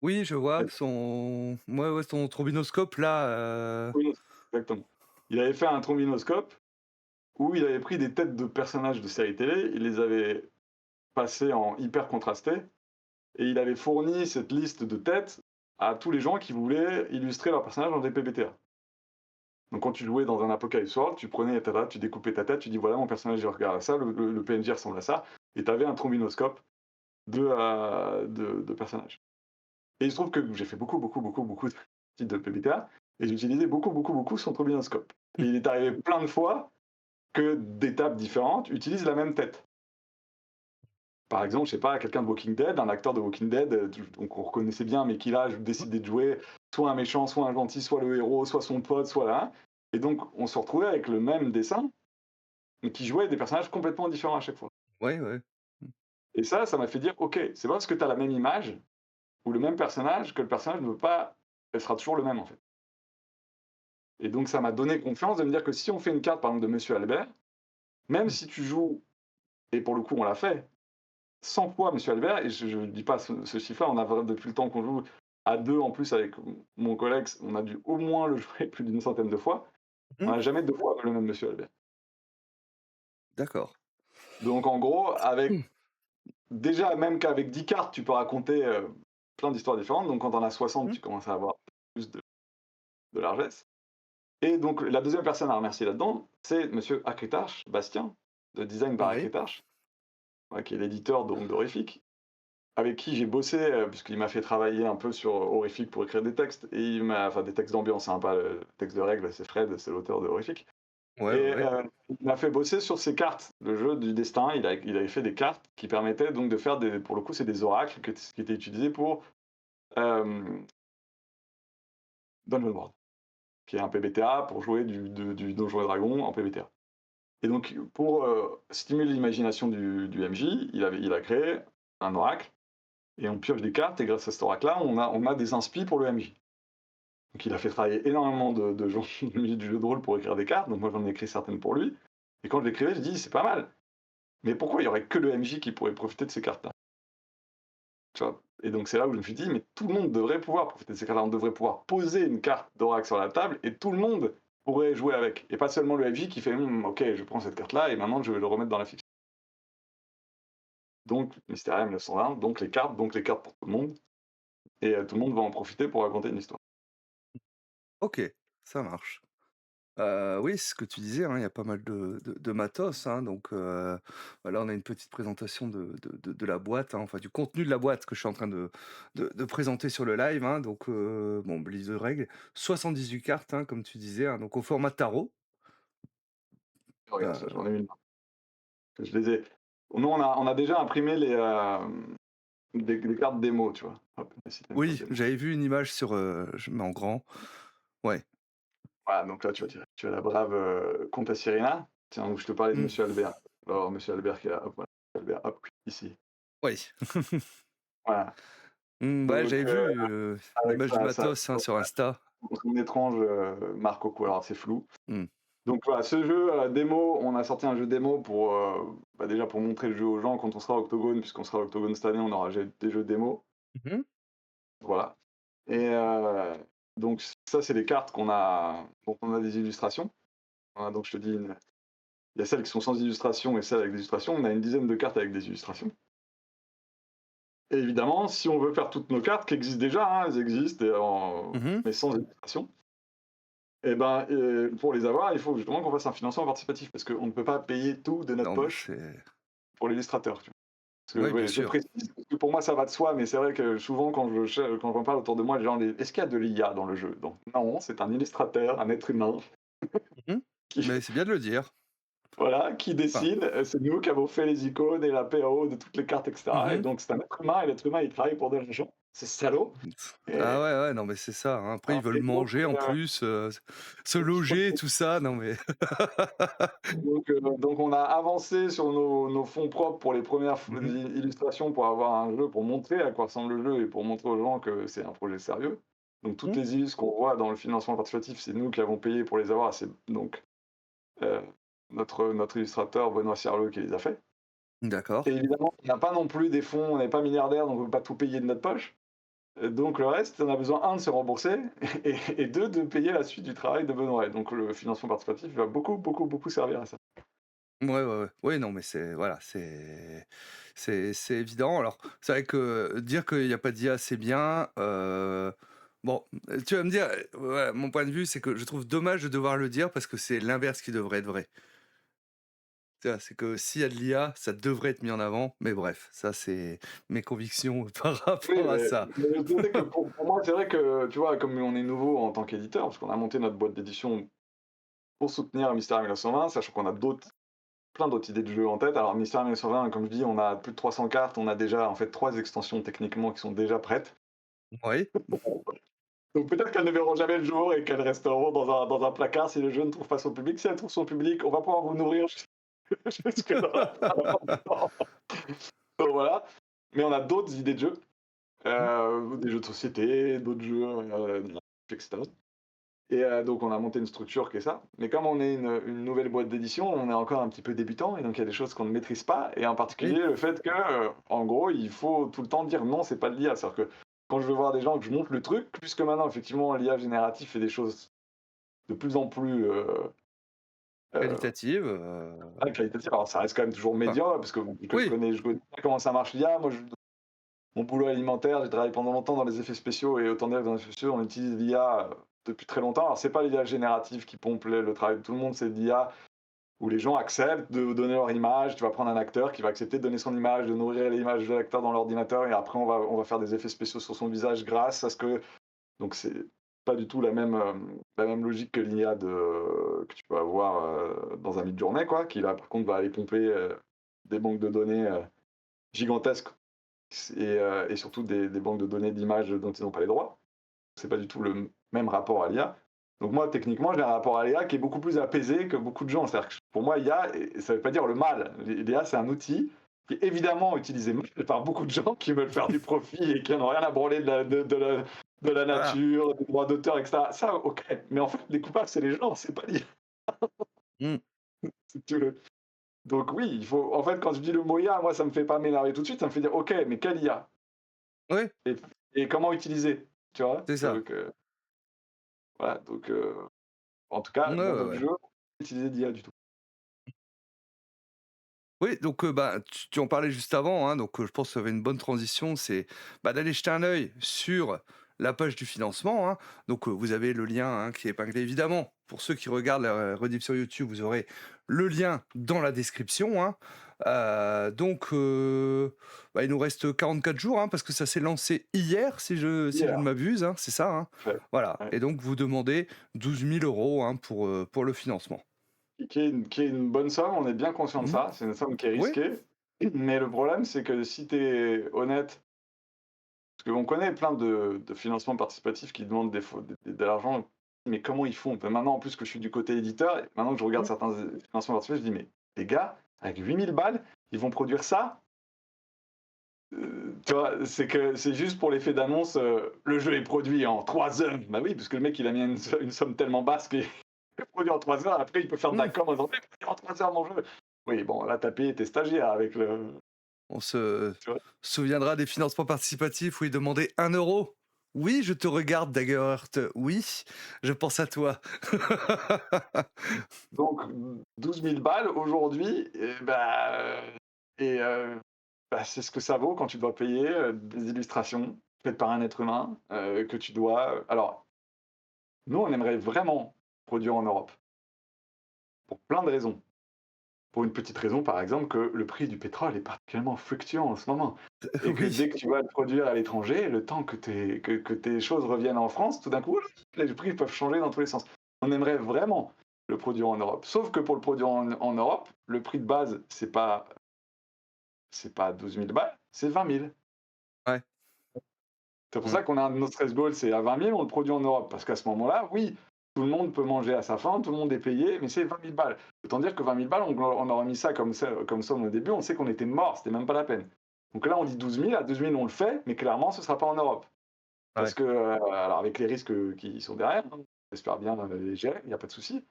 Oui, je vois son ouais, ouais, son trombinoscope là, Oui, exactement. Il avait fait un trombinoscope où il avait pris des têtes de personnages de séries télé, il les avait passées en hyper contrasté et il avait fourni cette liste de têtes à tous les gens qui voulaient illustrer leurs personnages dans des PBTA. Donc quand tu jouais dans un Apocalypse World, tu prenais ta date, tu découpais ta tête, tu dis voilà mon personnage il regarde à ça, le PNJ ressemble à ça, et tu avais un trombinoscope de personnages. Et il se trouve que j'ai fait beaucoup, beaucoup, beaucoup, beaucoup de titres de PBTA, et j'ai utilisé beaucoup, beaucoup, beaucoup son trombinoscope. Et il est arrivé plein de fois que des tables différentes utilisent la même tête. Par exemple, je sais pas, quelqu'un de Walking Dead, un acteur de Walking Dead, donc on reconnaissait bien, mais qui là décidait de jouer soit un méchant, soit un gentil, soit le héros, soit son pote, soit là. Et donc on se retrouvait avec le même dessin, mais qui jouait des personnages complètement différents à chaque fois. ouais, ouais. Mmh. Et ça m'a fait dire, ok, c'est pas parce que tu as la même image ou le même personnage que le personnage ne veut pas, elle sera toujours le même en fait. Et donc ça m'a donné confiance de me dire que si on fait une carte par exemple de Monsieur Albert, même Mmh. si tu joues, et pour le coup on l'a fait, 100 fois Monsieur Albert, et je ne dis pas ce chiffre-là, on a vraiment depuis le temps qu'on joue à deux en plus avec mon collègue, on a dû au moins le jouer plus d'une centaine de fois, on Mmh. n'a jamais 2 fois le même Monsieur Albert. D'accord. Donc en gros, avec Mmh. déjà même qu'avec 10 cartes, tu peux raconter plein d'histoires différentes, donc quand on a 60, Mmh. tu commences à avoir plus de largesse. Et donc la deuxième personne à remercier là-dedans, c'est Monsieur Acritarche, Bastien, de Design par Oui. Acritarche, ouais, qui est l'éditeur d'Horrifique, avec qui j'ai bossé, puisqu'il m'a fait travailler un peu sur Horrifique pour écrire des textes, et enfin des textes d'ambiance, hein, pas le texte de règles, c'est Fred, c'est l'auteur de Horrifique. Ouais, ouais, Et ouais. il m'a fait bosser sur ces cartes, le jeu du destin, il avait fait des cartes qui permettaient donc de faire des, pour le coup, c'est des oracles qui étaient utilisés pour euh, Dungeon World, qui est un PBTA pour jouer du Donjon et Dragon en PBTA. Et donc, pour stimuler l'imagination du MJ, il a créé un oracle, et on pioche des cartes, et grâce à cet oracle-là, on a des inspi pour le MJ. Donc, il a fait travailler énormément de gens du milieu du jeu de rôle pour écrire des cartes, donc moi j'en ai écrit certaines pour lui. Et quand je l'écrivais, je dis, c'est pas mal, mais pourquoi il y aurait que le MJ qui pourrait profiter de ces cartes-là? Tu vois. Et donc, c'est là où je me suis dit, mais tout le monde devrait pouvoir profiter de ces cartes-là. On devrait pouvoir poser une carte d'oracle sur la table, et tout le monde pourrait jouer avec. Et pas seulement le MJ qui fait, ok, je prends cette carte-là, et maintenant je vais le remettre dans la fiction. Donc Mysteria 1920, donc les cartes pour tout le monde, et tout le monde va en profiter pour raconter une histoire. OK. ça marche. Oui, c'est ce que tu disais, hein, il y a pas mal de matos, hein, donc bah, on a une petite présentation de la boîte, hein, enfin du contenu de la boîte que je suis en train de présenter sur le live, hein, donc bon, liste de règles, 78 cartes, hein, comme tu disais, hein, donc au format tarot. Regarde ça, Heu, j'en ai une. Je les ai Nous, on a déjà imprimé des cartes démo, tu vois? Hop, ici, tu as une carte oui, démo. j'avais vu une image sur, je mets en grand. Ouais. Voilà, donc là, tu as la brave, comtesse Irina. Tiens, où je te parlais de Mmh. monsieur Albert. Alors monsieur Albert qui est là, hop, voilà. Albert, hop, ici. Oui. Voilà, Mmh, ouais, donc j'avais vu, avec l'image du matos, hein, sur Insta. son étrange, marque au cou, alors c'est flou. Mmh. Donc voilà, ce jeu, démo, on a sorti un jeu démo pour, déjà pour montrer le jeu aux gens quand on sera à Octogone, puisqu'on sera à Octogone cette année, on aura des jeux démo, Mmh. voilà. Et donc ça, c'est les cartes dont on a des illustrations. Voilà, donc je te dis il y a celles qui sont sans illustration et celles avec des illustrations. On a une dizaine de cartes avec des illustrations. Et évidemment, si on veut faire toutes nos cartes qui existent déjà, hein, elles existent Mmh. mais sans illustration, et ben, pour les avoir, il faut justement qu'on fasse un financement participatif parce qu'on ne peut pas payer tout de notre Non, mais poche c'est pour l'illustrateur, tu vois? Parce que ouais, bien ouais, je sûr. précise, parce que pour moi ça va de soi, mais c'est vrai que souvent quand j'en parle autour de moi, les gens disent: «Est-ce qu'il y a de l'IA dans le jeu?» Donc non, c'est un illustrateur, un être humain Mmh. qui Mais c'est bien de le dire. voilà, qui Enfin, dessine, c'est nous qui avons fait les icônes et la PAO de toutes les cartes et cetera et mmh. donc c'est un être humain et l'être humain, il travaille pour de l'argent. C'est salaud Ah et ouais, ouais, non, mais c'est ça, hein. Après, ils veulent et donc manger en plus, se loger, tout ça, non mais donc on a avancé sur nos fonds propres pour les premières f mmh. illustrations pour avoir un jeu, pour montrer à quoi ressemble le jeu et pour montrer aux gens que c'est un projet sérieux. Donc toutes Mmh. les illus qu'on voit dans le financement participatif, c'est nous qui avons payé pour les avoir, c'est donc, heu, notre illustrateur Benoît Cierleux qui les a fait. D'accord. Et évidemment, on n'a pas non plus des fonds, on n'est pas milliardaire, donc on ne peut pas tout payer de notre poche. Donc le reste, on a besoin, un de se rembourser et 2 de payer la suite du travail de Benoît. Et donc le financement participatif va beaucoup, beaucoup, beaucoup servir à ça. Ouais, ouais, ouais. Ouais, non, mais c'est voilà, c'est évident. Alors, c'est vrai que dire qu'il y a pas d'IA, c'est bien, bon, tu vas me dire, voilà, mon point de vue, c'est que je trouve dommage de devoir le dire parce que c'est l'inverse qui devrait être vrai. Tu vois? C'est que s'il y a de l'IA, ça devrait être mis en avant, mais bref, ça, c'est mes convictions par Oui, rapport à ça. mais je sais que pour moi, c'est vrai que, tu vois, comme on est nouveau en tant qu'éditeur, parce qu'on a monté notre boîte d'édition pour soutenir Mystère 1920, sachant qu'on a plein d'autres idées de jeux en tête. Alors Mystère 1920, comme je dis, on a plus de 300 cartes, on a déjà en fait 3 extensions techniquement qui sont déjà prêtes. Oui. Donc peut-être qu'elles ne verront jamais le jour et qu'elles resteront dans un placard si le jeu ne trouve pas son public. Si elles trouvent son public, on va pouvoir vous nourrir jusque dans la fin du temps. Donc voilà. Mais on a d'autres idées de jeux, Mmh. des jeux de société, d'autres jeux, etc. Et donc on a monté une structure qui est ça. Mais comme on est une nouvelle boîte d'édition, on est encore un petit peu débutant et donc il y a des choses qu'on ne maîtrise pas et en Oui. particulier le fait que, en gros, il faut tout le temps dire: «Non, c'est pas de l'IA». C'est-à-dire que quand je veux voir des gens que je montre le truc, puisque maintenant effectivement l'IA générative fait des choses de plus en plus, Qualitative, qualitatives. Alors ça reste quand même toujours enfin, médiocre parce que oui. je connais pas comment ça marche l'IA. Moi, mon boulot alimentaire, j'ai travaillé pendant longtemps dans les effets spéciaux et autant dire que dans les effets spéciaux, on utilise l'IA, depuis très longtemps. Alors c'est pas l'IA générative qui pompe le travail de tout le monde, c'est l'IA où les gens acceptent de donner leur image. Tu vas prendre un acteur qui va accepter de donner son image, de nourrir l'image de l'acteur dans l'ordinateur et après on va faire des effets spéciaux sur son visage grâce à ce que donc c'est pas du tout la même logique que l'IA que tu peux avoir, dans un mid-journée quoi, qui là par contre va aller pomper, des banques de données, gigantesques et surtout des banques de données d'images dont ils n'ont pas les droits. C'est pas du tout le même rapport à l'IA. Donc moi, techniquement, j'ai un rapport à l'IA qui est beaucoup plus apaisé que beaucoup de gens. C'est-à-dire que pour moi, IA, ça ne veut pas dire le mal. L'IA, c'est un outil qui est évidemment utilisé mal par beaucoup de gens qui veulent faire du profit et qui n'en ont rien à branler de la Voilà. nature, des droits d'auteur, etc. Ça, ok. Mais en fait, les coupables, c'est les gens, c'est pas l'IA, Mmh. si tu veux. Donc oui, il faut. En fait, quand je dis le mot IA, moi, ça me fait pas m'énerver tout de suite, ça me fait dire, ok, mais quelle IA Oui, et, et comment utiliser, tu vois. c'est ça. Donc voilà. Donc en tout Ouais, cas, dans ouais, notre ouais. jeu, utiliser d'IA du tout. Oui, donc bah, tu en parlais juste avant, hein, donc je pense que ça avait une bonne transition, c'est, bah, d'aller jeter un œil sur, la page du financement, hein. Donc, vous avez le lien, hein, qui est épinglé évidemment. Pour ceux qui regardent la rediff sur YouTube, vous aurez le lien dans la description, hein. Donc, il nous reste 44 jours, hein, parce que ça s'est lancé hier, si je ne Hier, m'abuse, hein, c'est ça, hein? fait. Voilà, Ouais. et donc vous demandez 12 000 €, hein, pour le financement. Qui est une bonne somme, on est bien conscient de Mmh. ça. C'est une somme qui est Oui, risquée. Mais le problème, c'est que si tu es honnête, parce qu'on connaît plein de financements participatifs qui demandent de l'argent, mais comment ils font? Maintenant, en plus que je suis du côté éditeur, et maintenant que je regarde mmh, certains financements participatifs, je dis, mais les gars, avec 8 000 balles, ils vont produire ça. Tu vois, c'est juste pour l'effet d'annonce, le jeu est produit en 3 heures. Bah oui, parce que le mec, il a mis une somme tellement basse qu'il est produit en 3 heures. Après, il peut faire de la mmh. com en disant, mais produit en 3 heures mon jeu. Oui, bon, là, t'as payé tes stagiaires avec le. On se Tu vois. souviendra des financements participatifs où ils demandaient 1 €. Oui, je te regarde Daggerheart, oui, je pense à toi. Donc 12 000 balles aujourd'hui, et c'est ce que ça vaut quand tu dois payer, des illustrations faites par un être humain, que tu dois, alors, nous, on aimerait vraiment produire en Europe, pour plein de raisons. Pour une petite raison, par exemple, que le prix du pétrole est particulièrement fluctuant en ce moment, et que Oui, dès que tu vas le produire à l'étranger, le temps que tes choses reviennent en France, tout d'un coup, les prix peuvent changer dans tous les sens. On aimerait vraiment le produire en Europe. Sauf que pour le produire en Europe, le prix de base, c'est pas 12 000 balles, c'est 20 000. ouais, C'est pour mmh, ça qu'on a un de nos stretch goals, c'est à 20 000, on le produit en Europe. Parce qu'à ce moment-là, oui, tout le monde peut manger à sa faim, tout le monde est payé, mais c'est 20 000 balles. Autant dire que 20 000 balles, on aurait mis ça comme somme au début, on sait qu'on était mort, c'était même pas la peine. Donc là, on dit 12 000, à 12 000, on le fait, mais clairement, ce ne sera pas en Europe. Parce ouais. que, alors avec les risques qui sont derrière, hein, j'espère bien les gérer, il n'y a pas de souci.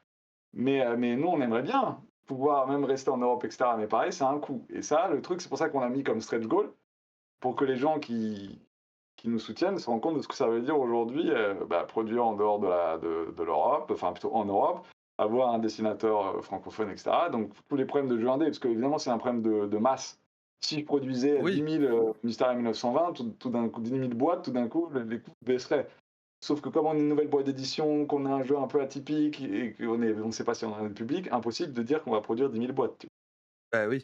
Mais nous, on aimerait bien pouvoir même rester en Europe, etc. Mais pareil, c'est un coût. Et ça, le truc, c'est pour ça qu'on a mis comme stretch goal, pour que les gens qui nous soutiennent se rendent compte de ce que ça veut dire aujourd'hui, produire en dehors de l'Europe, enfin plutôt en Europe, avoir un dessinateur francophone, etc. Donc tous les problèmes de jeux indés, parce qu'évidemment c'est un problème de masse. Si je produisais Oui, 10 000 Mystère 1920, tout d'un coup 10 000 boîtes, tout d'un coup les coûts baisseraient. Sauf que comme on est une nouvelle boîte d'édition, qu'on a un jeu un peu atypique et qu'on on ne sait pas si on a un public, impossible de dire qu'on va produire 10 000 boîtes. Tu bah, oui.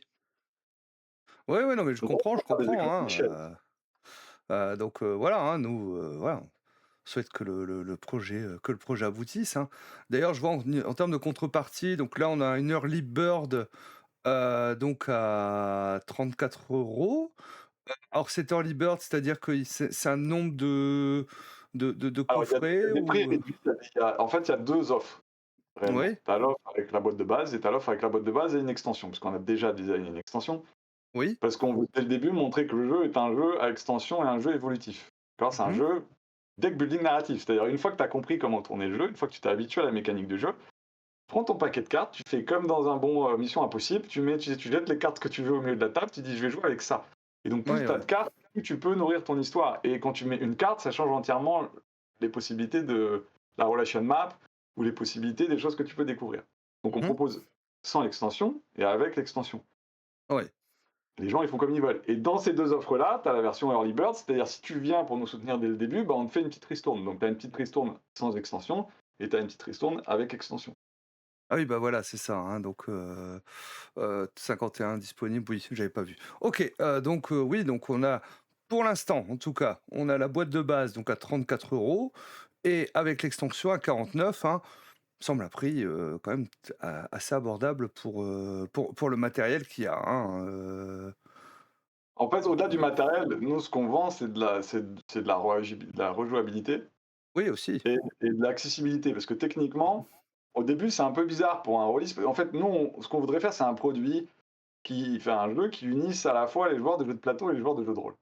Ouais, ouais, non, mais je vois. Donc comprends, on je va faire des comprends, économies d'échelle. hein, donc, voilà, hein, nous, voilà, on souhaite que le projet aboutisse, hein. D'ailleurs, je vois en termes de contrepartie, donc là, on a une early bird, donc à 34 €. Alors cet early bird, c'est-à-dire que c'est un nombre de Alors il y a coffrets des prix ou? réduits, en fait il y a deux offres. Oui, Réellement. Tu as l'offre avec la boîte de base et tu as l'offre avec la boîte de base et une extension, parce qu'on a déjà designé une extension, oui. parce qu'on veut dès le début montrer que le jeu est un jeu à extension et un jeu évolutif. D'accord, c'est un Mmh. jeu deck building narratif, c'est-à-dire une fois que tu as compris comment tourner le jeu, une fois que tu t'es habitué à la mécanique du jeu, prends ton paquet de cartes, tu fais comme dans un bon Mission Impossible, tu jettes les cartes que tu veux au milieu de la table, tu dis je vais jouer avec ça. Et donc plus Ouais, tu as ouais. de cartes, plus tu peux nourrir ton histoire. Et quand tu mets une carte, ça change entièrement les possibilités de la relation map ou les possibilités des choses que tu peux découvrir. Donc on Mmh. propose sans l'extension et avec l'extension. Ouais. Les gens ils font comme ils veulent. Et dans ces deux offres-là, tu as la version Early Bird, c'est-à-dire si tu viens pour nous soutenir dès le début, on te fait une petite ristourne. Donc tu as une petite ristourne sans extension et tu as une petite ristourne avec extension. Ah oui, bah, voilà, c'est ça, hein, donc 51 disponible, oui, j'avais pas vu. OK, donc oui, donc on a, pour l'instant, en tout cas, on a la boîte de base, donc à 34 € et avec l'extension à 49, hein. Semble un prix, quand même assez abordable pour le matériel qu'il y a, hein, En fait, au-delà du matériel, nous, ce qu'on vend, c'est de la rejouabilité oui, aussi. et de l'accessibilité. Parce que techniquement, au début, c'est un peu bizarre pour un rôliste. En fait, nous, ce qu'on voudrait faire, c'est un produit qui fait un jeu qui unisse à la fois les joueurs de jeux de plateau et les joueurs de jeux de rôle.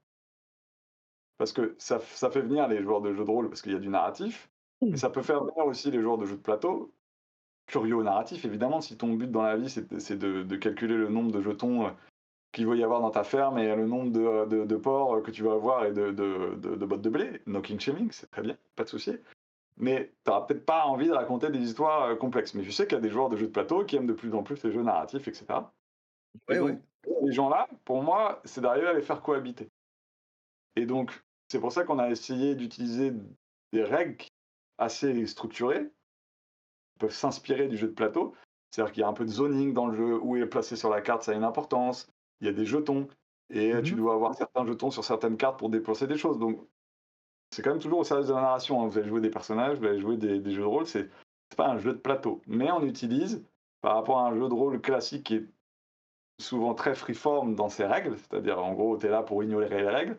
Parce que ça fait venir les joueurs de jeux de rôle parce qu'il y a du narratif, mais Mmh. ça peut faire venir aussi les joueurs de jeux de plateau, curieux au narratif, évidemment. Si ton but dans la vie, c'est de calculer le nombre de jetons qu'il va y avoir dans ta ferme et le nombre de porcs que tu vas avoir et de bottes de blé. No king shaming, c'est très bien, pas de souci. Mais tu n'auras peut-être pas envie de raconter des histoires complexes. Mais je sais qu'il y a des joueurs de jeux de plateau qui aiment de plus en plus les jeux narratifs, etc. Et Ouais, ouais. donc, les gens-là, pour moi, c'est d'arriver à les faire cohabiter. Et donc, c'est pour ça qu'on a essayé d'utiliser des règles assez structurées, qui peuvent s'inspirer du jeu de plateau. C'est-à-dire qu'il y a un peu de zoning dans le jeu, où est placé sur la carte, ça a une importance. Il y a des jetons, et tu Mmh. dois avoir certains jetons sur certaines cartes pour déplacer des choses. Donc c'est quand même toujours au service de la narration, hein. Vous allez jouer des personnages, vous allez jouer des jeux de rôle, c'est pas un jeu de plateau. Mais on utilise, par rapport à un jeu de rôle classique qui est souvent très freeform dans ses règles, c'est-à-dire en gros, tu es là pour ignorer les règles.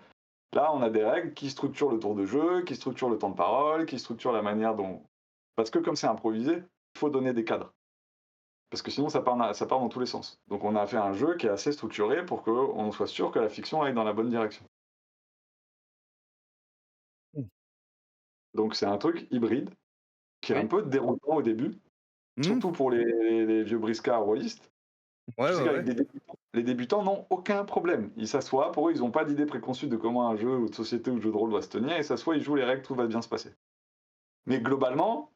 Là, on a des règles qui structurent le tour de jeu, qui structurent le temps de parole, qui structurent la manière dont. Parce que comme c'est improvisé, il faut donner des cadres. Parce que sinon, ça part dans tous les sens. Donc on a fait un jeu qui est assez structuré pour qu'on soit sûr que la fiction aille dans la bonne direction. Mmh. Donc c'est un truc hybride qui est un Oui. peu déroutant au début, Mmh. surtout pour les vieux briscards rôlistes. Ouais, Tu sais ouais, qu'avec ouais. les débutants n'ont aucun problème. Ils s'assoient, pour eux, ils n'ont pas d'idée préconçue de comment un jeu ou de société ou de jeu de rôle doit se tenir, ils s'assoient, ils jouent les règles, tout va bien se passer. Mais globalement,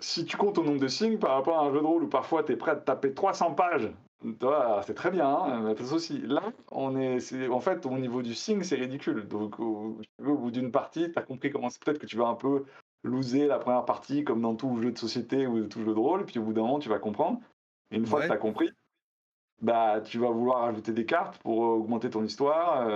si tu comptes au nombre de signes par rapport à un jeu de rôle où parfois tu es prêt à te taper 300 pages, tu vois, c'est très bien, hein, mais pas de souci. Là, en fait, au niveau du signe, c'est ridicule. Donc, au bout d'une partie, tu as compris comment c'est. Peut-être que tu vas un peu loser la première partie, comme dans tout jeu de société ou tout jeu de rôle, puis au bout d'un moment, tu vas comprendre. Et une fois que tu Ouais. as compris, bah, tu vas vouloir ajouter des cartes pour augmenter ton histoire,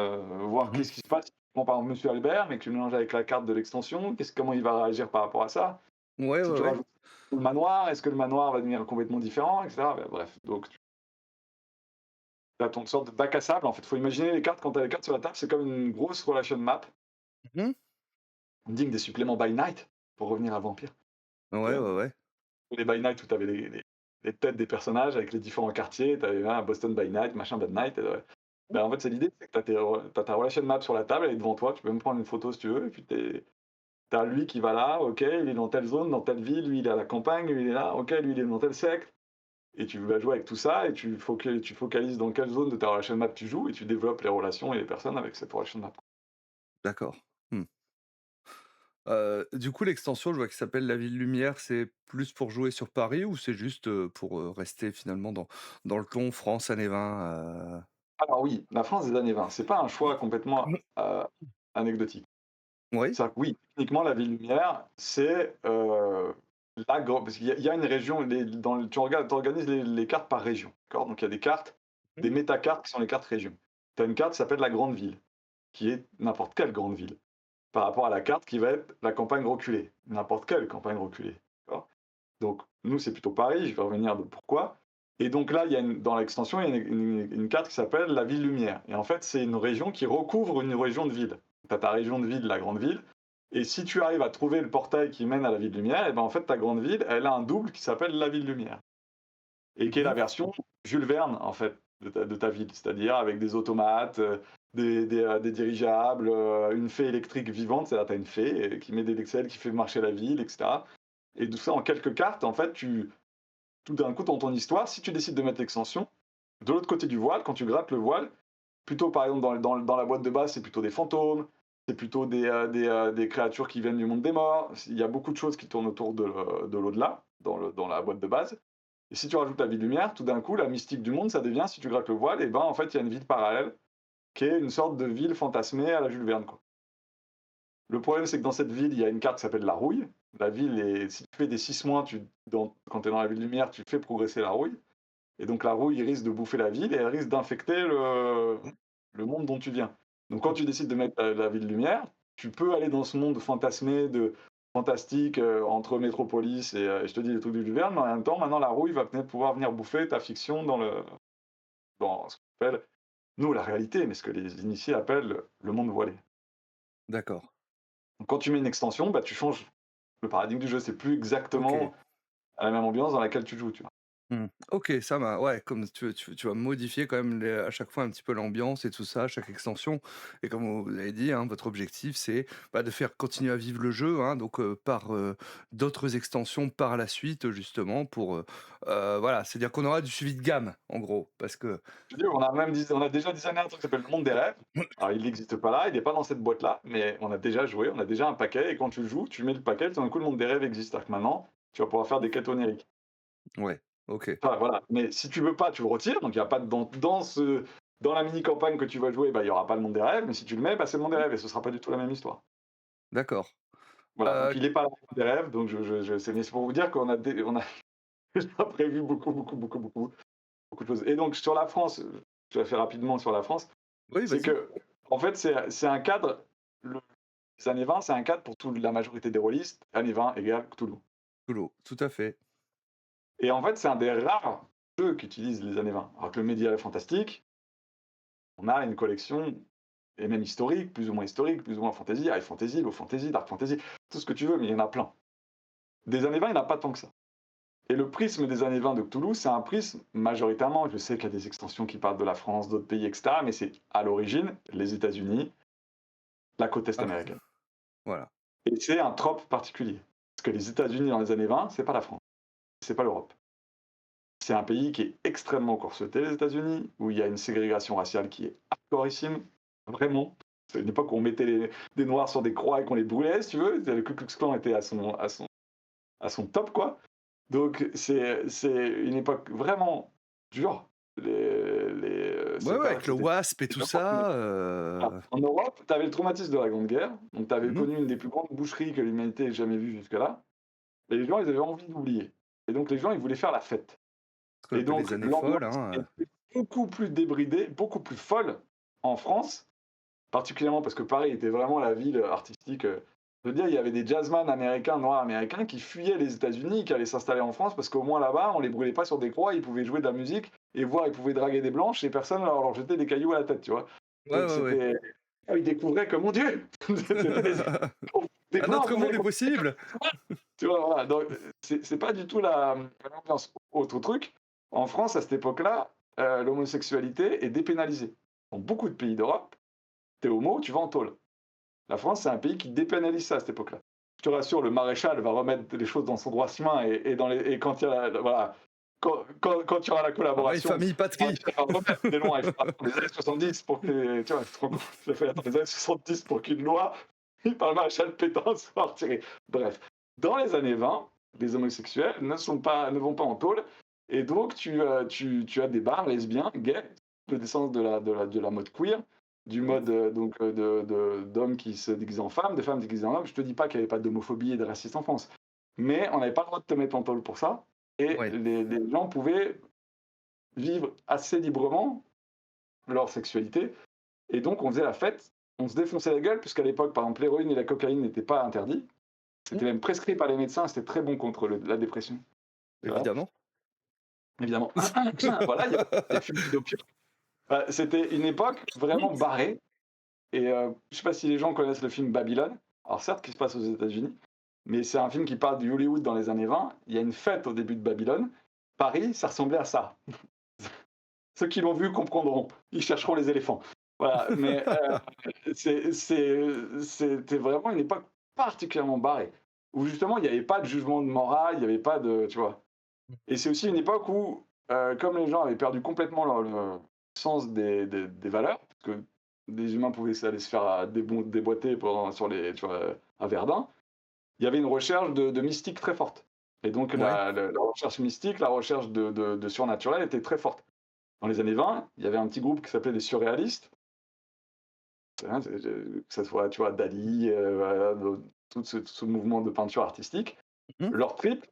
voir Mmh. qu'est-ce qui se passe. Si tu prends par exemple Monsieur Albert, mais que tu le mélanges avec la carte de l'extension, comment il va réagir par rapport à ça. Ouais, Si ouais, tu ouais. rajoutes le manoir, est-ce que le manoir va devenir complètement différent, etc. Bah, bref, donc tu as ton sorte de bac à sable. En fait, il faut imaginer les cartes, quand tu as les cartes sur la table, c'est comme une grosse relation map, Mmh. digne des suppléments by night, pour revenir à Vampire. Tu Ouais, vois, ouais, ouais. les by night où tu avais les têtes des personnages avec les différents quartiers, tu avais un Boston by night, machin by night. Ben, en fait, c'est l'idée, c'est que tu as ta relation map sur la table, elle est devant toi, tu peux même prendre une photo si tu veux, et puis tu as lui qui va là, ok, il est dans telle zone, dans telle ville, lui il est à la campagne, lui il est là, ok, lui il est dans tel secte. Et tu vas jouer avec tout ça, et tu focalises dans quelle zone de ta relation map tu joues, et tu développes les relations et les personnes avec cette relation map. D'accord. Mmh. Du coup, l'extension, je vois qu'il s'appelle La Ville Lumière, c'est plus pour jouer sur Paris ou c'est juste, pour, rester finalement dans le ton France années 20, Alors oui, la France des années 20, c'est pas un choix complètement anecdotique. Oui. C'est-à-dire que oui, techniquement, la Ville Lumière, c'est parce qu'il y a une région, tu organises les cartes par région. D'accord, donc il y a des cartes, Mmh. des métacartes qui sont les cartes régions. Tu as une carte qui s'appelle la Grande Ville, qui est n'importe quelle grande ville, par rapport à la carte qui va être la campagne reculée, n'importe quelle campagne reculée. D'accord, donc nous, c'est plutôt Paris, je vais revenir de pourquoi. Et donc là, dans l'extension, il y a une carte qui s'appelle la Ville Lumière. Et en fait, c'est une région qui recouvre une région de ville. Tu as ta région de ville, la grande ville. Et si tu arrives à trouver le portail qui mène à la Ville Lumière, et ben en fait, ta grande ville, elle a un double qui s'appelle la Ville Lumière. Et qui est la Mmh. version Jules Verne, en fait, de ta ville. C'est-à-dire avec des automates, des dirigeables, une fée électrique vivante, c'est-à-dire tu as une fée qui met des Excel, qui fait marcher la ville, etc. Et tout ça en quelques cartes, en fait, tout d'un coup, dans ton histoire, si tu décides de mettre l'extension, de l'autre côté du voile, quand tu grattes le voile, plutôt par exemple dans la boîte de base, c'est plutôt des fantômes, c'est plutôt des créatures qui viennent du monde des morts. Il y a beaucoup de choses qui tournent autour de l'au-delà, dans la boîte de base. Et si tu rajoutes la vie de lumière, tout d'un coup, la mystique du monde, ça devient, si tu grattes le voile, et ben en fait, il y a une ville parallèle qui est une sorte de ville fantasmée à la Jules Verne, quoi. Le problème, c'est que dans cette ville, il y a une carte qui s'appelle la rouille. La ville est, si tu fais des 6 mois, quand tu es dans la ville de lumière, tu fais progresser la rouille. Et donc la rouille risque de bouffer la ville et elle risque d'infecter le monde dont tu viens. Donc quand tu décides de mettre la ville de lumière, tu peux aller dans ce monde fantasmé, fantastique, entre Métropolis et je te dis les trucs du Verne, mais en même temps, maintenant la rouille va peut-être pouvoir venir bouffer ta fiction dans ce qu'on appelle, nous, la réalité, mais ce que les initiés appellent le monde voilé. D'accord. Donc quand tu mets une extension, bah, tu changes le paradigme du jeu. C'est plus OK. exactement la même ambiance dans laquelle tu joues, tu vois. Mmh. OK, ça m'a ouais, comme tu vas modifier quand même à chaque fois un petit peu l'ambiance et tout ça, chaque extension et comme vous l'avez dit, hein, votre objectif c'est, bah, de faire continuer à vivre le jeu, hein, donc par, d'autres extensions par la suite, justement pour, voilà, c'est-à-dire qu'on aura du suivi de gamme en gros parce que Je veux dire, on a déjà designé un truc qui s'appelle le monde des rêves. Alors il n'existe pas là, il n'est pas dans cette boîte-là, mais on a déjà joué, on a déjà un paquet, et quand tu le joues, tu mets le paquet, tout d'un coup le monde des rêves existe. C'est-à-dire que maintenant, tu vas pouvoir faire des quêtes oniriques. ouais, OK. Enfin, voilà. Mais si tu veux pas, tu le retires, donc il n'y a pas dans dans la mini-campagne que tu vas jouer, il y aura pas le monde des rêves, mais si tu le mets, c'est le monde des rêves et ce sera pas du tout la même histoire. D'accord. Voilà, donc Heu, il est pas là le monde des rêves, donc c'est pour vous dire qu'on a on a déjà prévu beaucoup de choses. Et donc sur la France, je la fais rapidement sur la France, oui, c'est vas-y. que en fait, c'est un cadre, les années 20, c'est un cadre pour toute la majorité des rôlistes, années 20 égale Cthulhu. Colo, tout à fait. Et en fait, c'est un des rares jeux qui utilisent les années 20. Alors que le médiéval fantastique, on a une collection, et même historique, plus ou moins fantasy, high fantasy, low fantasy, dark fantasy, tout ce que tu veux, mais il y en a plein. Des années 20, il n'y en a pas tant que ça. Et le prisme des années 20 de Cthulhu, c'est un prisme majoritairement, je sais qu'il y a des extensions qui parlent de la France, d'autres pays, etc., mais c'est à l'origine les États-Unis, la côte est Ah, américaine. voilà. Et c'est un trope particulier. Parce que les États-Unis dans les années 20, c'est pas la France, c'est pas l'Europe. C'est un pays qui est extrêmement corseté, les États-Unis, où il y a une ségrégation raciale qui est hardcoreissime, vraiment. C'est une époque où on mettait des noirs sur des croix et qu'on les brûlait, si tu veux. Le Ku Klux Klan était à son top, quoi. Donc c'est une époque vraiment dure. Ouais, ouais, avec le WASP et tout ça, En Europe, tu avais le traumatisme de la Grande Guerre, donc tu avais mmh connu une des plus grandes boucheries que l'humanité ait jamais vues jusque-là, et les gens, ils avaient envie d'oublier. Et donc les gens, ils voulaient faire la fête. ce qu'on Et appelle les donc années folles, l'ambiance hein, était beaucoup plus débridée, beaucoup plus folle en France, particulièrement parce que Paris était vraiment la ville artistique. Je veux dire, il y avait des jazzman américains, noirs américains, qui fuyaient les États-Unis, qui allaient s'installer en France parce qu'au moins là-bas, on les brûlait pas sur des croix, ils pouvaient jouer de la musique et voir, ils pouvaient draguer des blanches et personne leur jetait des cailloux à la tête, tu vois. Ouais, Donc ouais, ouais. c'était, ils découvraient que mon Dieu, c'était des Un blancs, autre on pouvait monde les est possible! tu vois, voilà. Donc c'est pas du tout l'ambiance. Autre truc, en France à cette époque-là, l'homosexualité est dépénalisée. Dans beaucoup de pays d'Europe, t'es homo, tu vas en tôle. La France, c'est un pays qui dépénalise ça à cette époque-là. Je te rassure, le maréchal va remettre les choses dans son droit chemin et quand il y a voilà, quand il y aura la Travail, collaboration, famille, patrie! il va remettre des lois. Il faut attendre les années 70 pour que tu vois, tu te rends compte, il a fallu attendre les années 70 pour qu'une loi par le maréchal Pétain soit retirée. Bref, dans les années 20, les homosexuels ne vont pas en tôle, et donc tu as des bars lesbiens, gays, de naissance de la mode queer, du mode d'hommes qui se déguisent en femmes, de femmes déguisées en hommes. Je te dis pas qu'il n'y avait pas d'homophobie et de racisme en France, mais on n'avait pas le droit de te mettre en tôle pour ça, et Ouais. les gens pouvaient vivre assez librement leur sexualité, et donc on faisait la fête, on se défonçait la gueule, puisqu'à l'époque, par exemple, l'héroïne et la cocaïne n'étaient pas interdits, Mmh, c'était même prescrit par les médecins, c'était très bon contre la dépression. Tu vois, évidemment. évidemment. Voilà, il y avait des fumées d'opium. C'était une époque vraiment barrée. Et je sais pas si les gens connaissent le film Babylone. Alors certes, qui se passe aux États-Unis, mais c'est un film qui parle du Hollywood dans les années 20. Il y a une fête au début de Babylone. Paris, ça ressemblait à ça. Ceux qui l'ont vu comprendront. Ils chercheront les éléphants. Voilà, mais c'était vraiment une époque particulièrement barrée, où justement il n'y avait pas de jugement de morale, il n'y avait pas de, tu vois. Et c'est aussi une époque où, comme les gens avaient perdu complètement le sens des valeurs, parce que des humains pouvaient aller se faire déboîter sur les, tu vois, à Verdun, il y avait une recherche de mystique très forte. Et donc Ouais. la recherche mystique, la recherche de surnaturel était très forte. Dans les années 20, il y avait un petit groupe qui s'appelait les surréalistes, hein, que ce soit, tu vois, Dali, voilà, tout ce mouvement de peinture artistique. Mmh. Leur trip,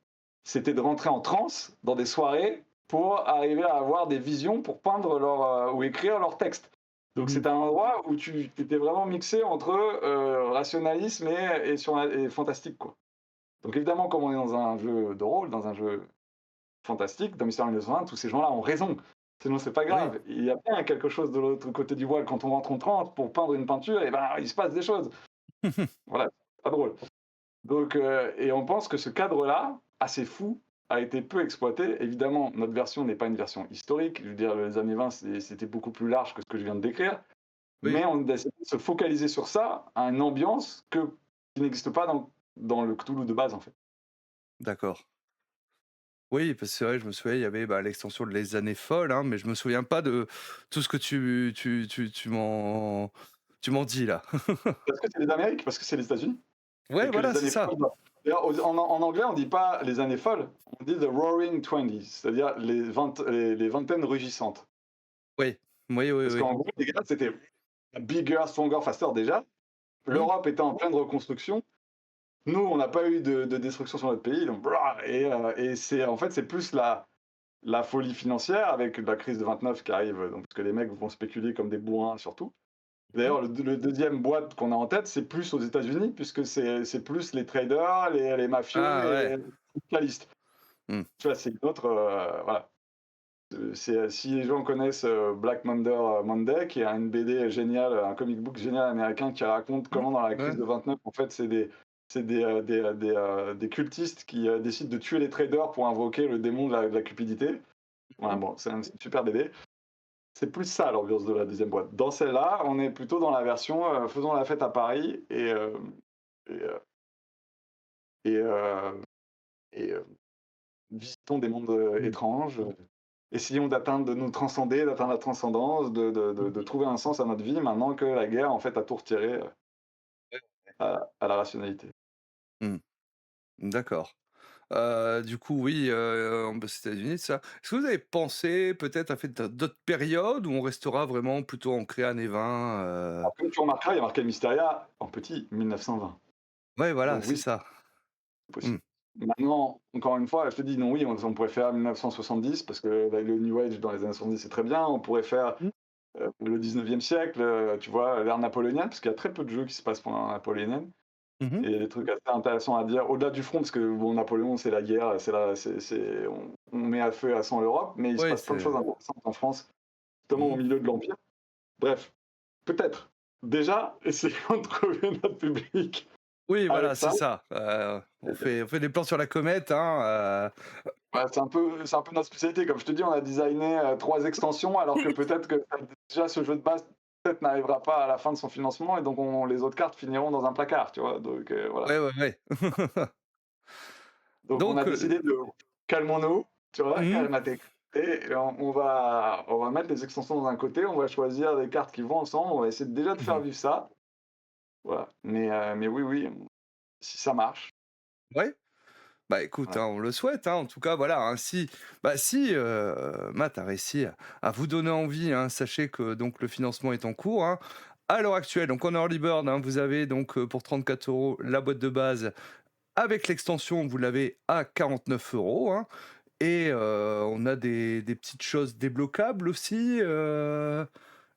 c'était de rentrer en transe dans des soirées pour arriver à avoir des visions pour peindre ou écrire leurs textes. Donc Mmh. c'était un endroit où tu étais vraiment mixé entre rationalisme et fantastique, quoi. Donc évidemment, comme on est dans un jeu de rôle, dans un jeu fantastique, dans Mystère 1920, tous ces gens-là ont raison. Sinon, c'est pas Oui. grave. Il y a bien quelque chose de l'autre côté du voile. Quand on rentre en transe pour peindre une peinture, et ben, il se passe des choses. Voilà, c'est pas drôle. Donc, et on pense que ce cadre-là, assez fou, a été peu exploité. Évidemment, notre version n'est pas une version historique. Je veux dire, les années 20, c'était beaucoup plus large que ce que je viens de décrire. Oui, Mais on a essayé de se focaliser sur ça, à une ambiance qui n'existe pas dans le Cthulhu de base, en fait. d'accord. Oui, parce que c'est vrai, je me souviens, il y avait, bah, l'extension de Les Années Folles, hein, mais je me souviens pas de tout ce que tu m'en dis là. Parce que c'est les Amériques, parce que c'est les États-Unis. Ouais, Et que voilà, les c'est années ça. folles. D'ailleurs, en anglais, on dit pas les années folles, on dit the roaring twenties, c'est-à-dire les vingtaines rugissantes. Oui. Oui, oui, Parce oui. qu'en gros, les gars, c'était bigger, stronger, faster déjà. Mmh. L'Europe était en pleine reconstruction. Nous, on n'a pas eu de destruction sur notre pays, donc brrr, et c'est en fait, c'est plus la folie financière avec la crise de 29 qui arrive, donc parce que les mecs vont spéculer comme des bourrins surtout. Mmh. D'ailleurs, le deuxième boîte qu'on a en tête, c'est plus aux États-Unis, puisque c'est plus les traders, les mafieux Ah et ouais. les capitalistes. Mmh. Tu vois, c'est une autre, voilà. Si les gens connaissent Black Monday, qui est une BD géniale, un comic book génial américain qui raconte Mmh. comment dans la Ouais. crise de 29, en fait, c'est des cultistes qui décident de tuer les traders pour invoquer le démon de la cupidité. Voilà, Mmh. bon, c'est une super BD. C'est plus ça l'ambiance de la deuxième boîte. Dans celle-là, on est plutôt dans la version faisons la fête à Paris et, euh, et, euh, et, visitons des mondes Mmh. étranges. Essayons d'atteindre, de nous transcender, d'atteindre la transcendance, de trouver un sens à notre vie maintenant que la guerre, en fait, a tout retiré à la rationalité. Mmh. D'accord. Du coup, oui, aux États-Unis, ça. Est-ce que vous avez pensé peut-être à faire d'autres périodes où on restera vraiment plutôt ancré années 20, Alors, comme tu remarqueras, il y a marqué Mysteria en petit 1920. Ouais, voilà, Donc c'est oui, ça. c'est Mmh. possible. Maintenant, encore une fois, je te dis, non, oui, on pourrait faire 1970 parce que le New Age dans les années 70, c'est très bien. On pourrait faire Mmh. le 19e siècle, tu vois, l'ère napoléonienne, parce qu'il y a très peu de jeux qui se passent pendant la napoléonienne. Mmh. Et il y a des trucs assez intéressants à dire, au-delà du front, parce que bon, Napoléon, c'est la guerre, on met à feu et à sang l'Europe, mais il se Ouais, passe plein de choses c'est intéressantes en France, notamment au mmh. milieu de l'Empire. Bref, peut-être. Déjà, essayons de trouver notre public Oui, avec voilà, ça. c'est ça. On fait des plans sur la comète, hein, Bah, c'est un peu notre spécialité. Comme je te dis, on a designé 3 extensions, alors que peut-être que déjà ce jeu de base peut-être n'arrivera pas à la fin de son financement, et donc les autres cartes finiront dans un placard, tu vois. Donc voilà. Ouais, ouais, ouais. Donc on a Donc, décidé de calmons-nous, tu vois, mmh calme et on va mettre les extensions dans un côté, on va choisir des cartes qui vont ensemble, on va essayer déjà de faire mh. vivre ça, voilà. Mais oui, oui, si ça marche. Ouais. Bah, écoute, Voilà. hein, on le souhaite, hein, en tout cas, voilà, hein, si, Matt a réussi à vous donner envie, hein, sachez que donc le financement est en cours, hein. À l'heure actuelle, donc en early bird, hein, vous avez donc, pour 34 € la boîte de base. Avec l'extension, vous l'avez à 49 €, hein, et on a des petites choses débloquables aussi,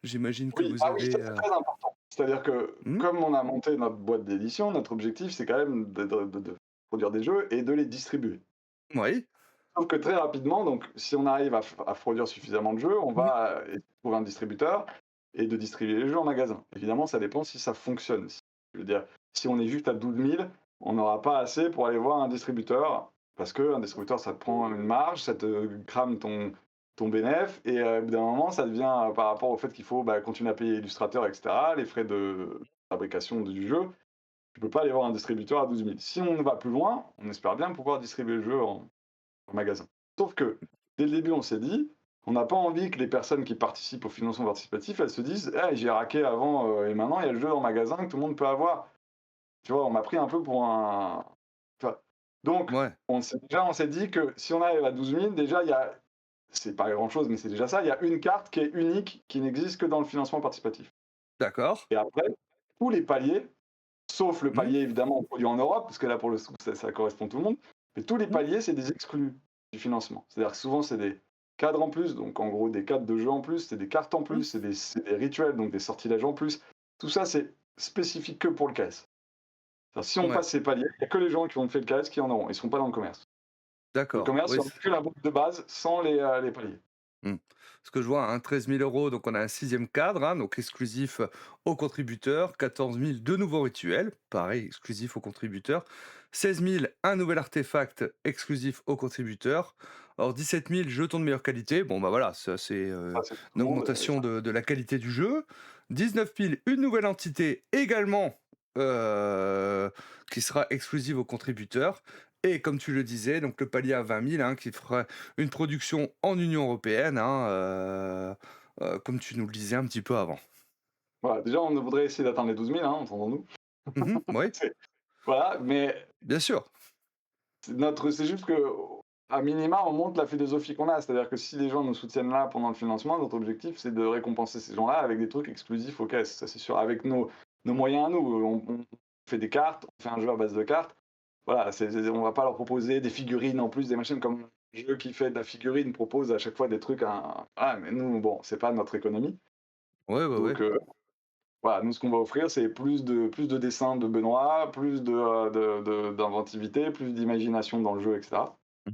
j'imagine que Oui, vous ah oui, ça avez, c'est très important. C'est-à-dire que mmh? comme on a monté notre boîte d'édition, notre objectif c'est quand même de produire des jeux et de les distribuer. Oui. Sauf que très rapidement, donc si on arrive à produire suffisamment de jeux, on Mmh. va trouver un distributeur et de distribuer les jeux en magasin. Évidemment, ça dépend si ça fonctionne. Je veux dire, si on est juste à 12 000, on n'aura pas assez pour aller voir un distributeur, parce qu'un distributeur, ça te prend une marge, ça te crame ton bénéf, et au bout d'un moment, ça devient, par rapport au fait qu'il faut continuer à payer l'illustrateur, etc., les frais de fabrication du jeu, tu peux pas aller voir un distributeur à 12 000. Si on va plus loin, on espère bien pouvoir distribuer le jeu en magasin. Sauf que, dès le début, on s'est dit, on n'a pas envie que les personnes qui participent au financement participatif, elles se disent «Eh, j'ai raqué avant et maintenant il y a le jeu en magasin que tout le monde peut avoir». Tu vois, on m'a pris un peu pour un. Tu vois. Donc, Ouais, on s'est dit que si on arrive à 12 000, déjà, il y a. C'est pas grand chose, mais c'est déjà ça. Il y a une carte qui est unique, qui n'existe que dans le financement participatif. d'accord. Et après, tous les paliers, sauf le Mmh. palier évidemment produit en Europe, parce que là, pour le coup, ça correspond à tout le monde, mais tous les Mmh. paliers, c'est des exclus du financement. C'est-à-dire que souvent, c'est des cadres en plus, donc en gros, des cadres de jeu en plus, c'est des cartes en plus, Mmh. c'est des rituels, donc des sortilèges en plus. Tout ça, c'est spécifique que pour le KS. Si on Ouais, passe ces paliers, il n'y a que les gens qui ont fait le KS qui en auront. Ils ne sont pas dans le commerce. Le d'accord. commerce, il Oui. n'y aura que la boîte de base sans les paliers. Mmh. Ce que je vois, hein, 13 000 €, donc on a un sixième cadre, hein, donc exclusif aux contributeurs. 14 000, 2 nouveaux rituels, pareil, exclusif aux contributeurs. 16 000, un nouvel artefact exclusif aux contributeurs. Alors 17 000 jetons de meilleure qualité. Bon, bah voilà, ça c'est Ça, c'est pour tout une le monde. Et augmentation ça. de la qualité du jeu. 19 000, une nouvelle entité également qui sera exclusive aux contributeurs. Et comme tu le disais, donc le palier à 20 000, hein, qui fera une production en Union européenne, hein, comme tu nous le disais un petit peu avant. Voilà, déjà, on voudrait essayer d'atteindre les 12 000, hein, entendons-nous. Mmh. Oui, Voilà, mais bien sûr. c'est juste que à minima, on montre la philosophie qu'on a. C'est-à-dire que si les gens nous soutiennent là pendant le financement, notre objectif, c'est de récompenser ces gens-là avec des trucs exclusifs aux caisses, ça c'est sûr. Avec nos moyens à nous, on fait des cartes, on fait un jeu à base de cartes. Voilà, on va pas leur proposer des figurines en plus, des machines comme un jeu qui fait de la figurine propose à chaque fois des trucs. Ah, mais nous, bon, c'est pas notre économie. Ouais, ouais, ouais. Donc, voilà, nous, ce qu'on va offrir, c'est plus de dessins de Benoît, plus d'inventivité, plus d'imagination dans le jeu, etc. Mmh.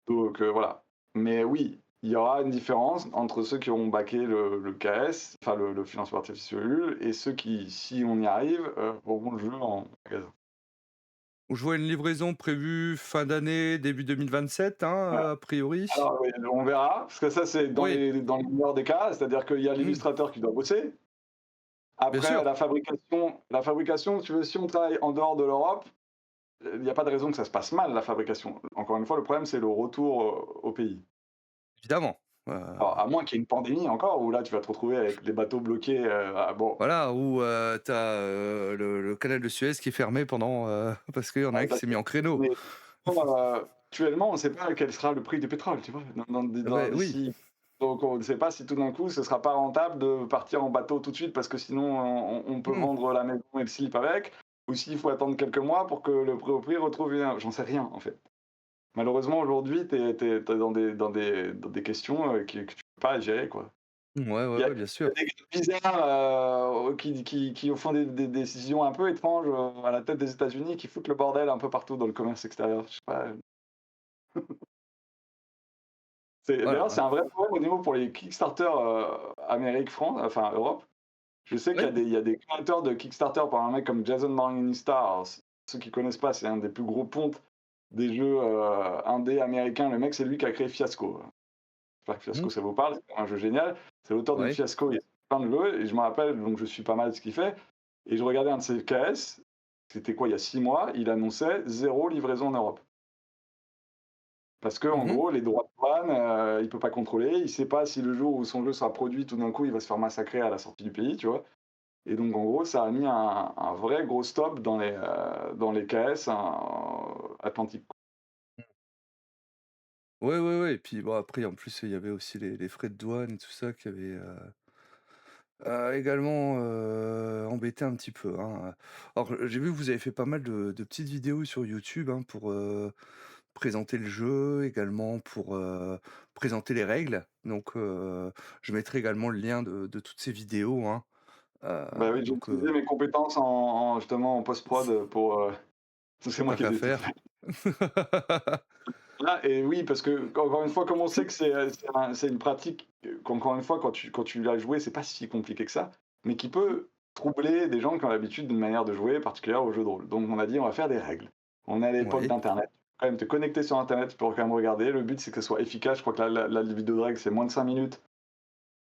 Donc, voilà. Mais oui, il y aura une différence entre ceux qui auront backé le KS, enfin le financement artificiel, et ceux qui, si on y arrive, auront le jeu en magasin. Je vois une livraison prévue fin d'année, début 2027, Ouais. hein, a priori? Alors, oui, on verra, parce que ça, c'est dans Oui. les meilleurs des cas, c'est-à-dire qu'il y a Mmh. l'illustrateur qui doit bosser. Bien Après, sûr. la fabrication, si tu veux, si on travaille en dehors de l'Europe, il n'y a pas de raison que ça se passe mal, la fabrication. Encore une fois, le problème, c'est le retour au pays. Évidemment. Alors, à moins qu'il y ait une pandémie encore, où là, tu vas te retrouver avec les bateaux bloqués. Bon, Voilà, où, tu as, le canal de Suez qui est fermé pendant, parce qu'il y en a un qui s'est mis en créneau. mais actuellement, on ne sait pas quel sera le prix du pétrole, tu vois, Ah beh, oui. d'ici. Donc, on ne sait pas si tout d'un coup, ce ne sera pas rentable de partir en bateau tout de suite, parce que sinon, on peut Mmh. vendre la maison et le slip avec, ou s'il faut attendre quelques mois pour que le prix retrouve une. J'en sais rien, en fait. Malheureusement, aujourd'hui, tu es dans des questions que tu peux pas gérer, quoi. Ouais, ouais, Il y a ouais, bien il y sûr. a des gars bizarres, qui font des décisions un peu étranges, à la tête des États-Unis, qui foutent le bordel un peu partout dans le commerce extérieur. Je sais pas, d'ailleurs, c'est Voilà. un vrai problème au niveau pour les Kickstarter, Amérique, France, enfin Europe. Je sais qu'il y a Ouais. des créateurs de Kickstarter par un mec comme Jason Morningstar. Alors, ceux qui connaissent pas, c'est un des plus gros pontes des jeux, indés américains. Le mec, c'est lui qui a créé Fiasco. J'espère que Mmh. Fiasco, ça vous parle, c'est un jeu génial. C'est l'auteur de Ouais. Fiasco, il y a plein de jeux et je me rappelle, donc je suis pas mal ce qu'il fait et je regardais un de ses KS, c'était quoi? Il y a 6 mois, il annonçait 0 livraison en Europe. Parce qu'en Mmh. gros, les droits de douane, il peut pas contrôler, il sait pas si le jour où son jeu sera produit, tout d'un coup, il va se faire massacrer à la sortie du pays, tu vois? Et donc en gros, ça a mis un vrai gros stop dans les KS, atlantiques. Ouais, ouais, ouais et puis bon après en plus, il y avait aussi les frais de douane et tout ça qui avaient, également, embêté un petit peu, hein. Alors, j'ai vu que vous avez fait pas mal de petites vidéos sur YouTube, hein, pour, présenter le jeu, également pour, présenter les règles. Donc, je mettrai également le lien de toutes ces vidéos, hein. Bah oui, j'ai Donc, utilisé mes compétences justement en post-prod pour, c'est moi tant qui qu'à les ai toutes faire. faites. Là et oui, parce que encore une fois, comme on sait que c'est une pratique, qu'encore une fois, quand tu l'as joué, c'est pas si compliqué que ça, mais qui peut troubler des gens qui ont l'habitude d'une manière de jouer particulière au jeu de rôle. Donc on a dit: «On va faire des règles». On est à l'époque Oui. d'internet, quand même te connecter sur internet pour quand même regarder. Le but, c'est que ce soit efficace. Je crois que la vidéo de règles, c'est moins de 5 minutes.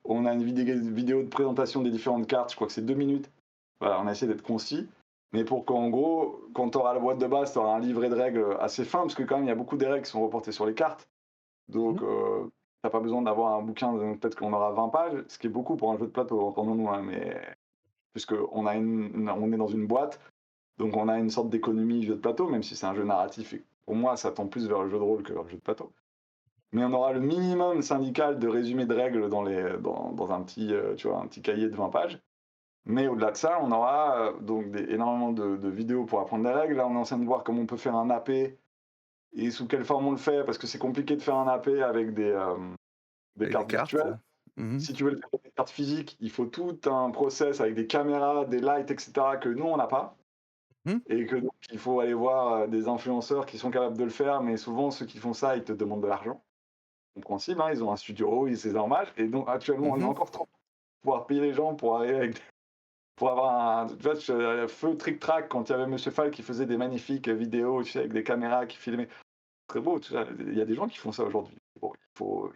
On a une vidéo de présentation des différentes cartes, je crois que c'est 2 minutes. Voilà, on a essayé d'être concis, mais pour qu'en gros, quand tu auras la boîte de base, tu auras un livret de règles assez fin, parce que quand même, il y a beaucoup des règles qui sont reportées sur les cartes. Mmh. Donc, tu pas besoin d'avoir un bouquin, peut-être qu'on aura 20 pages, ce qui est beaucoup pour un jeu de plateau, entendons-nous, hein, mais puisqu'on on est dans une boîte, donc on a une sorte d'économie jeu de plateau, même si c'est un jeu narratif, et pour moi, ça tend plus vers le jeu de rôle que vers le jeu de plateau. Mais on aura le minimum syndical de résumé de règles dans un petit, tu vois, un petit cahier de 20 pages. Mais au-delà de ça, on aura donc énormément de vidéos pour apprendre les règles. Là, on est en train de voir comment on peut faire un AP et sous quelle forme on le fait, parce que c'est compliqué de faire un AP avec des Avec des cartes cartes. virtuelles. Mmh. Si tu veux le faire avec des cartes physiques, il faut tout un process avec des caméras, des lights, etc., que nous, on n'a pas. Mmh. Et que donc, il faut aller voir des influenceurs qui sont capables de le faire, mais souvent, ceux qui font ça, ils te demandent de l'argent. Compréhensible, hein, ils ont un studio, c'est normal. Et donc, actuellement, on est Mmh. encore trop pour pouvoir payer les gens pour arriver avec pour avoir un, tu vois, feu trick track quand il y avait Monsieur Fall qui faisait des magnifiques vidéos, tu sais, avec des caméras qui filmaient. Très beau, tu vois, il y a des gens qui font ça aujourd'hui. Bon,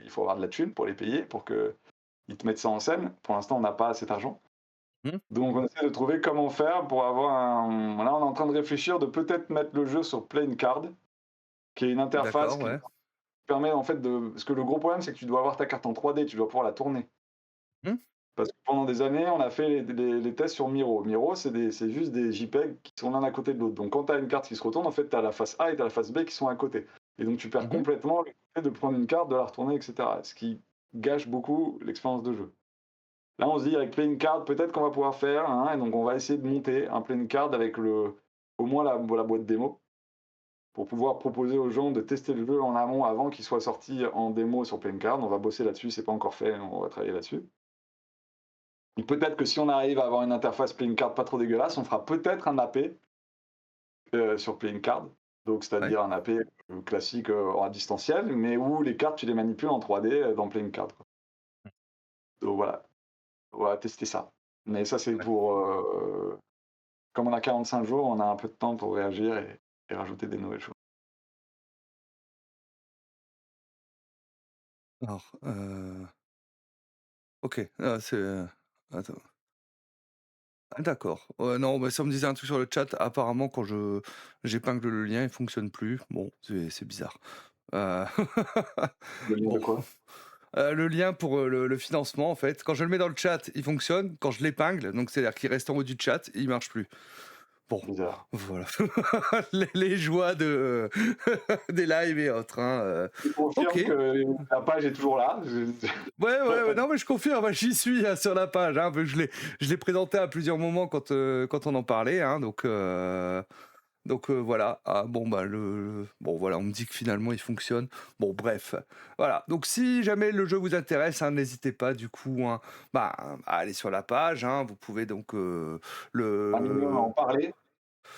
il faut avoir de la thune pour les payer, pour qu'ils te mettent ça en scène. Pour l'instant, on n'a pas cet argent. Mmh. Donc, on essaie de trouver comment faire pour avoir un. Là, on est en train de réfléchir de peut-être mettre le jeu sur Playing Card, qui est une interface D'accord, qui ouais. permet en fait de. Parce que le gros problème, c'est que tu dois avoir ta carte en 3D, tu dois pouvoir la tourner. Mmh. Parce que pendant des années, on a fait les tests sur Miro. Miro, c'est juste des JPEG qui sont l'un à côté de l'autre. Donc quand tu as une carte qui se retourne, en fait, tu as la face A et tu as la face B qui sont à côté. Et donc tu perds Mmh. complètement le fait de prendre une carte, de la retourner, et cetera. Ce qui gâche beaucoup l'expérience de jeu. Là, on se dit avec playing card, peut-être qu'on va pouvoir faire, hein, et donc on va essayer de monter un playing card avec au moins la boîte démo, pour pouvoir proposer aux gens de tester le jeu en amont avant qu'il soit sorti en démo sur playing card. On va bosser là-dessus, c'est pas encore fait, on va travailler là-dessus. Et peut-être que si on arrive à avoir une interface playing card pas trop dégueulasse, on fera peut-être un AP sur playing card. Donc, Ouais. c'est-à-dire un AP classique en distanciel, mais où les cartes, tu les manipules en 3D dans playing card, quoi. Donc voilà, on va tester ça. Mais ça, c'est Ouais. pour. Comme on a 45 jours, on a un peu de temps pour réagir et rajouter des nouvelles choses. Alors, OK, c'est, attends. Ah d'accord. Ouais, non, mais ça me disait un truc sur le chat, apparemment quand j'épingle le lien, il fonctionne plus. Bon, c'est bizarre. Heu, Le lien de bon, quoi? le lien pour, le financement en fait, quand je le mets dans le chat, il fonctionne. Quand je l'épingle, donc c'est-à-dire qu'il reste en haut du chat, il marche plus. Bon, Bizarre. voilà. Les joies de des lives et autres, hein, Je OK. confirme que la page est toujours là. Ouais, ouais, ouais, non, mais je confirme, ouais, j'y suis, sur la page, hein, parce que je l'ai présenté à plusieurs moments quand on en parlait, hein, donc voilà. Ah bon, bah, bon, voilà, on me dit que finalement il fonctionne. Bon, bref, voilà. Donc si jamais le jeu vous intéresse, hein, n'hésitez pas du coup, hein, bah, à aller sur la page, hein. Vous pouvez donc, Un minimum à en le parler.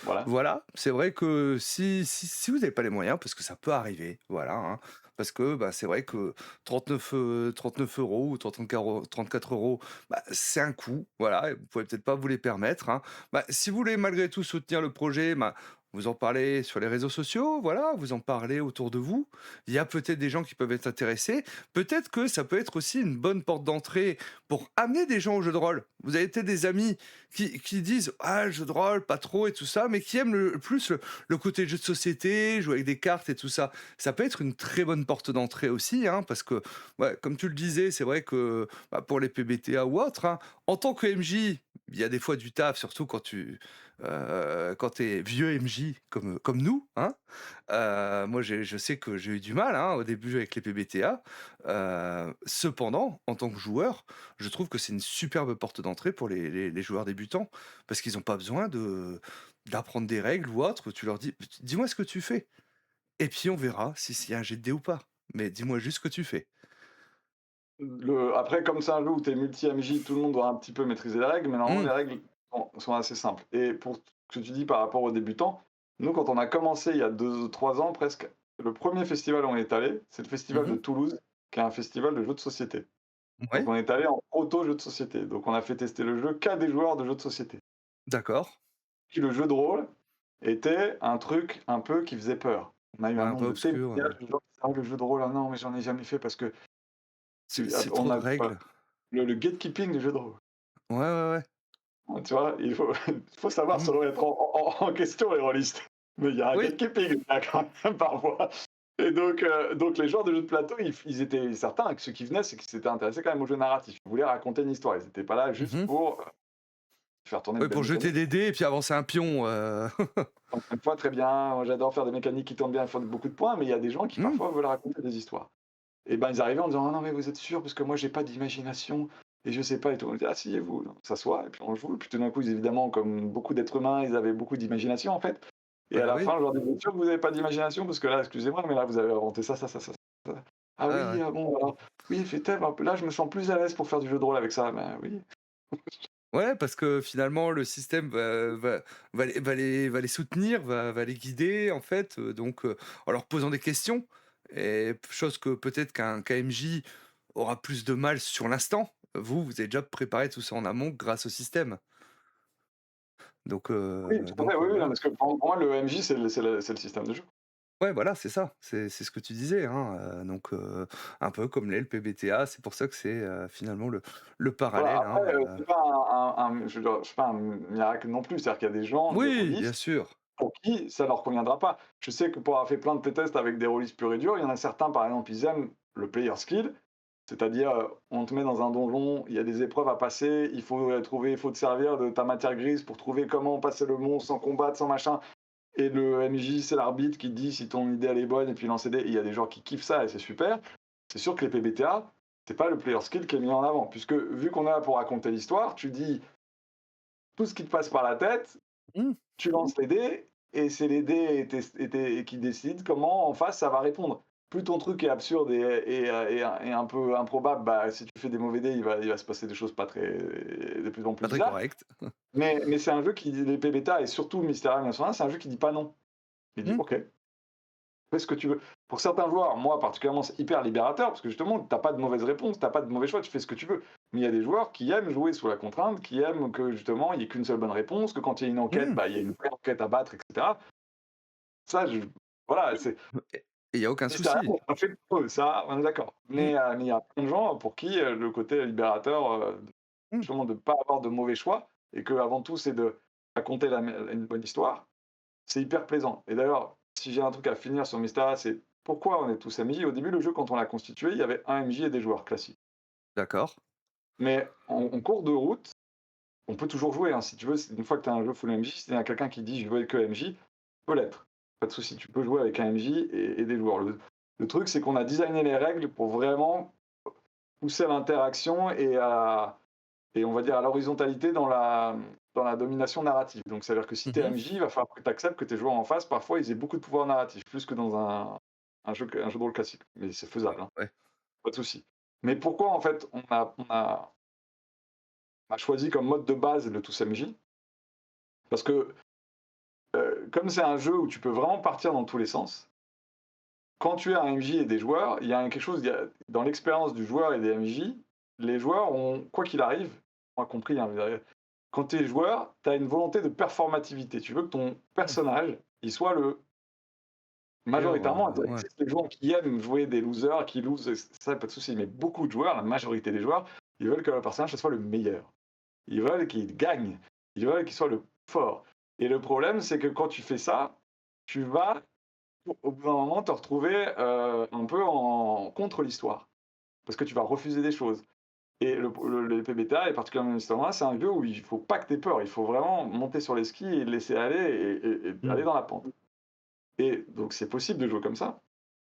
Voilà. voilà, c'est vrai que si vous n'avez pas les moyens, parce que ça peut arriver, voilà, hein, parce que, bah, c'est vrai que 39 € ou 34 €, bah, c'est un coût, voilà, et vous pouvez peut-être pas vous les permettre, hein. Bah, si vous voulez malgré tout soutenir le projet, bah, vous en parlez sur les réseaux sociaux, voilà, vous en parlez autour de vous. Il y a peut-être des gens qui peuvent être intéressés. Peut-être que ça peut être aussi une bonne porte d'entrée pour amener des gens au jeu de rôle. Vous avez peut-être des amis qui disent: «Ah, le jeu de rôle, pas trop et tout ça», mais qui aiment le plus le côté jeu de société, jouer avec des cartes et tout ça. Ça peut être une très bonne porte d'entrée aussi, hein, parce que, ouais, comme tu le disais, c'est vrai que, bah, pour les PBTA ou autres, hein, en tant que MJ, il y a des fois du taf, surtout quand tu es vieux MJ comme nous, hein. Moi, je sais que j'ai eu du mal, hein, au début avec les PBTA. Cependant, en tant que joueur, je trouve que c'est une superbe porte d'entrée pour les joueurs débutants, parce qu'ils ont pas besoin d'apprendre des règles ou autre. Tu leur dis: «Dis-moi ce que tu fais et puis on verra si s'il y a un jet de dés ou pas. Mais dis-moi juste ce que tu fais». Après, comme c'est un jeu où tu es multi-MJ, tout le monde doit un petit peu maîtriser les règles, mais normalement, Mmh, les règles sont assez simples. Et pour ce que tu dis par rapport aux débutants, nous, quand on a commencé il y a 2 ou 3 ans presque, le premier festival où on est allé, c'est le festival de mmh. Toulouse, qui est un festival de jeux de société. Donc Ouais, on est allé en proto-jeu de société. Donc on a fait tester le jeu qu'à des joueurs de jeux de société. d'accord. Puis le jeu de rôle était un truc un peu qui faisait peur. On a eu Ouais, un un peu nombre de obscur, témoignages de gens qui disaient: «Ah, le jeu de rôle, ah non, mais j'en ai jamais fait parce que c'est on trop de a règles. le gatekeeping du jeu de rôle». Ouais, ouais, ouais. Tu vois? Il faut il faut savoir se Mmh. remettre en question, les rôlistes. Mais il y a un Oui. gatekeeping là quand même parfois. Et donc les joueurs de jeux de plateau, ils étaient certains, que ceux qui venaient, c'est qu'ils s'étaient intéressés quand même au jeu narratif. Ils voulaient raconter une histoire. Ils étaient pas là juste Mmh. pour, faire tourner une Oui, belle pour jeter mécanique. des dés et puis avancer un pion, Encore une fois, très bien, moi j'adore faire des mécaniques qui tournent bien, faire beaucoup de points, mais il y a des gens qui Mmh. parfois veulent raconter des histoires. Et ben, ils arrivaient en disant: «Ah non, mais vous êtes sûr? Parce que moi j'ai pas d'imagination et je sais pas et tout». On dit: «Asseyez-vous». On s'assoit et puis on joue. Puis tout d'un coup, ils évidemment, comme beaucoup d'êtres humains, ils avaient beaucoup d'imagination en fait. Et à Bah la oui. fin, je leur dis: «Vous êtes sûr que vous avez pas d'imagination? Parce que là, excusez-moi, mais là, vous avez inventé ça, ça, ça, ça, ça». «Ah Ouais, oui, ouais. ah bon, alors oui, effectivement, là, je me sens plus à l'aise pour faire du jeu de rôle avec ça». Ben oui. Ouais, parce que finalement le système va les soutenir, va les guider en fait, donc en leur posant des questions et chose que peut-être qu'un KMJ aura plus de mal sur l'instant. Vous, vous avez déjà préparé tout ça en amont grâce au système. Donc Oui, tout à fait, oui, oui, non, voilà. parce que pour moi, le MJ, c'est le système de jeu. Ouais, voilà, c'est ça, c'est ce que tu disais, hein, un peu comme l'est le PBTA, c'est pour ça que c'est, finalement le Voilà, parallèle, après, hein, c'est pas je veux dire, c'est pas un miracle non plus. C'est-à-dire qu'il y a des gens, des oui, bien rôlistes sûr. pour qui ça leur conviendra pas. Je sais que pour avoir fait plein de playtests avec des rôlistes purs et durs, il y en a certains, par exemple, ils aiment le player skill, c'est-à-dire, on te met dans un donjon, il y a des épreuves à passer, il faut te servir de ta matière grise pour trouver comment passer le monstre sans combattre, sans machin. et le MJ, c'est l'arbitre qui dit si ton idée elle est bonne et puis lance des dés, et il y a des gens qui kiffent ça et c'est super. C'est sûr que les PBTA, c'est pas le player skill qui est mis en avant, puisque vu qu'on est là pour raconter l'histoire, tu dis tout ce qui te passe par la tête, Mmh. tu lances les dés, et c'est les dés qui décident comment en face ça va répondre. Plus ton truc est absurde et un peu improbable, bah, si tu fais des mauvais dés, il va se passer des choses pas très, de plus en plus Pas très bizarres. correct. Mais c'est un jeu qui dit, les PBTA et surtout Mysteria 1901, c'est un jeu qui dit pas non. Il dit Mmh. ok, fais ce que tu veux. Pour certains joueurs, moi particulièrement, c'est hyper libérateur parce que justement, t'as pas de mauvaise réponse, t'as pas de mauvais choix, tu fais ce que tu veux. Mais il y a des joueurs qui aiment jouer sous la contrainte, qui aiment que justement, il n'y ait qu'une seule bonne réponse, que quand il y a une enquête, Mmh. bah, il y a une vraie enquête à battre, etc. Ça, voilà, c'est Et il y a aucun Mysteria, souci. on fait pour eux, ça, on est d'accord. Mmh. Mais il y a plein de gens pour qui le côté libérateur, Mmh. justement, de ne pas avoir de mauvais choix, et que avant tout, c'est de raconter une bonne histoire, c'est hyper plaisant. Et d'ailleurs, si j'ai un truc à finir sur Mysteria, c'est pourquoi on est tous MJ. Au début, le jeu, quand on l'a constitué, il y avait un MJ et des joueurs classiques. D'accord. Mais en cours de route, on peut toujours jouer, hein, si tu veux. Une fois que tu as un jeu full MJ, si tu as quelqu'un qui dit je veux que MJ, tu peux l'être. Pas de souci, tu peux jouer avec un MJ et des joueurs. Le truc, c'est qu'on a designé les règles pour vraiment pousser à l'interaction et on va dire à l'horizontalité dans la domination narrative. Donc, ça veut dire que si tu es Mmh. MJ, il va falloir que tu acceptes que tes joueurs en face, parfois, ils aient beaucoup de pouvoir narratif, plus que dans un jeu de rôle classique. Mais c'est faisable, hein, Ouais. pas de souci. Mais pourquoi, en fait, on a choisi comme mode de base le tous MJ? Parce que, comme c'est un jeu où tu peux vraiment partir dans tous les sens, quand tu es un MJ et des joueurs, il y a quelque chose, dans l'expérience du joueur et des MJ, les joueurs ont, quoi qu'il arrive, moi compris, hein, quand tu es joueur, tu as une volonté de performativité. Tu veux que ton Mmh. personnage, il soit le D'ailleurs, majoritairement, il ouais. existe des joueurs qui aiment jouer des losers, qui losent, ça pas de souci, mais beaucoup de joueurs, la majorité des joueurs, ils veulent que leur personnage soit le meilleur. Ils veulent qu'il gagne. Ils veulent qu'il soit le plus fort. Et le problème, c'est que quand tu fais ça, tu vas, au bout d'un moment, te retrouver un peu contre l'histoire. Parce que tu vas refuser des choses. Et le PBTA, et particulièrement l'histoire, c'est un jeu où il ne faut pas que tu aies peur. Il faut vraiment monter sur les skis et laisser aller et aller Mmh. dans la pente. Et donc, c'est possible de jouer comme ça.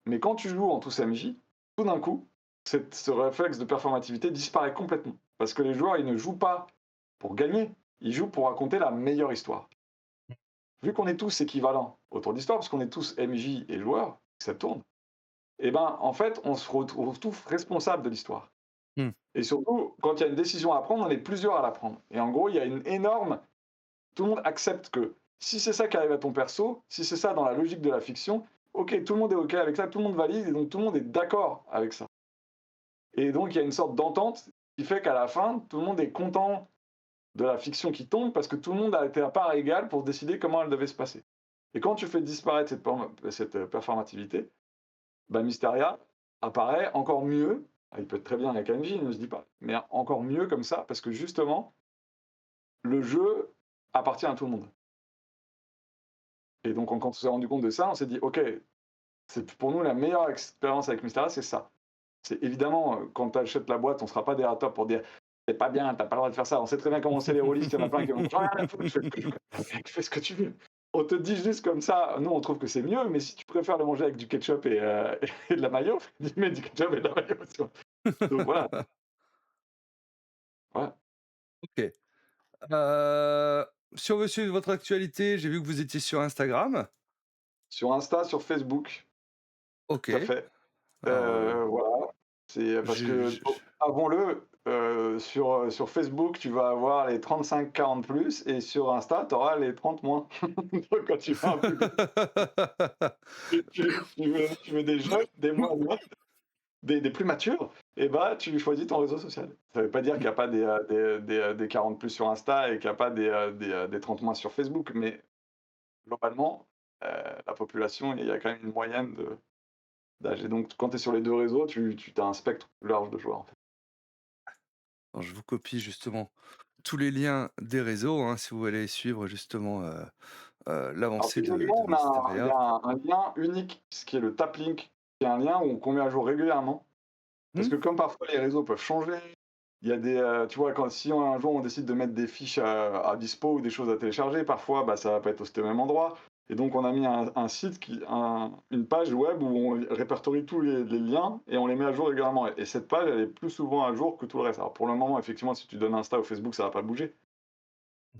Mais quand tu joues en tous MJ, tout d'un coup, ce réflexe de performativité disparaît complètement. Parce que les joueurs, ils ne jouent pas pour gagner, ils jouent pour raconter la meilleure histoire. Vu qu'on est tous équivalents autour d'histoire, parce qu'on est tous MJ et joueurs, que ça tourne, et ben en fait, on se retrouve tous responsables de l'histoire. Mmh. Et surtout, quand il y a une décision à prendre, on est plusieurs à la prendre. Et en gros, il y a une énorme... Tout le monde accepte que si c'est ça qui arrive à ton perso, si c'est ça dans la logique de la fiction, ok, tout le monde est ok avec ça, tout le monde valide, et donc tout le monde est d'accord avec ça. Et donc il y a une sorte d'entente qui fait qu'à la fin, tout le monde est content de la fiction qui tombe parce que tout le monde a été à part égale pour décider comment elle devait se passer. Et quand tu fais disparaître cette performativité, bah Mysteria apparaît encore mieux. Il peut être très bien avec Angie, ne se dit pas, mais encore mieux comme ça parce que justement, le jeu appartient à tout le monde. Et donc, quand on s'est rendu compte de ça, on s'est dit, ok, c'est pour nous la meilleure expérience avec Mysteria, c'est ça. C'est évidemment, quand tu achètes la boîte, on ne sera pas derrière toi pour dire c'est pas bien, t'as pas le droit de faire ça. On sait très bien comment c'est les rôlistes, il y en a plein qui vont dire rien à foutre, fais ce que tu veux. On te dit juste comme ça, nous on trouve que c'est mieux, mais si tu préfères le manger avec du ketchup et de la mayo, mets du ketchup et de la mayo. Donc voilà. Voilà. OK. Heu, si on veut suivre votre actualité, j'ai vu que vous étiez sur Instagram. Sur Insta, sur Facebook, tout à OK. fait. Alors, Voilà. C'est parce que, je avouons-le, sur Facebook, tu vas avoir les 35-40 plus, et sur Insta, tu auras les 30 moins. Donc quand tu vas un peu tu veux des jeunes, des moins jeunes, des plus matures, et bah, tu choisis ton réseau social. Ça veut pas dire qu'il y a pas des 40 plus sur Insta et qu'il y a pas des 30 moins sur Facebook, mais globalement, la population, il y a quand même une moyenne d'âge, et donc quand tu es sur les 2 réseaux, tu as un spectre plus large de joueurs, en fait. alors je vous copie justement tous les liens des réseaux, hein, si vous voulez aller suivre justement, Alors l'avancée figure-toi, de il y Mysteria. a un lien unique, ce qui est le tap link, qui est un lien qu'on met à jour régulièrement. Parce Mmh. que comme parfois les réseaux peuvent changer, il y a des, tu vois, quand si un jour on décide de mettre des fiches à dispo ou des choses à télécharger, parfois, bah, ça va pas être au même endroit. Et donc, on a mis un site, une page web où on répertorie tous les liens et on les met à jour régulièrement. Et cette page, elle est plus souvent à jour que tout le reste. Alors, pour le moment, effectivement, si tu donnes Insta ou Facebook, ça va pas bouger.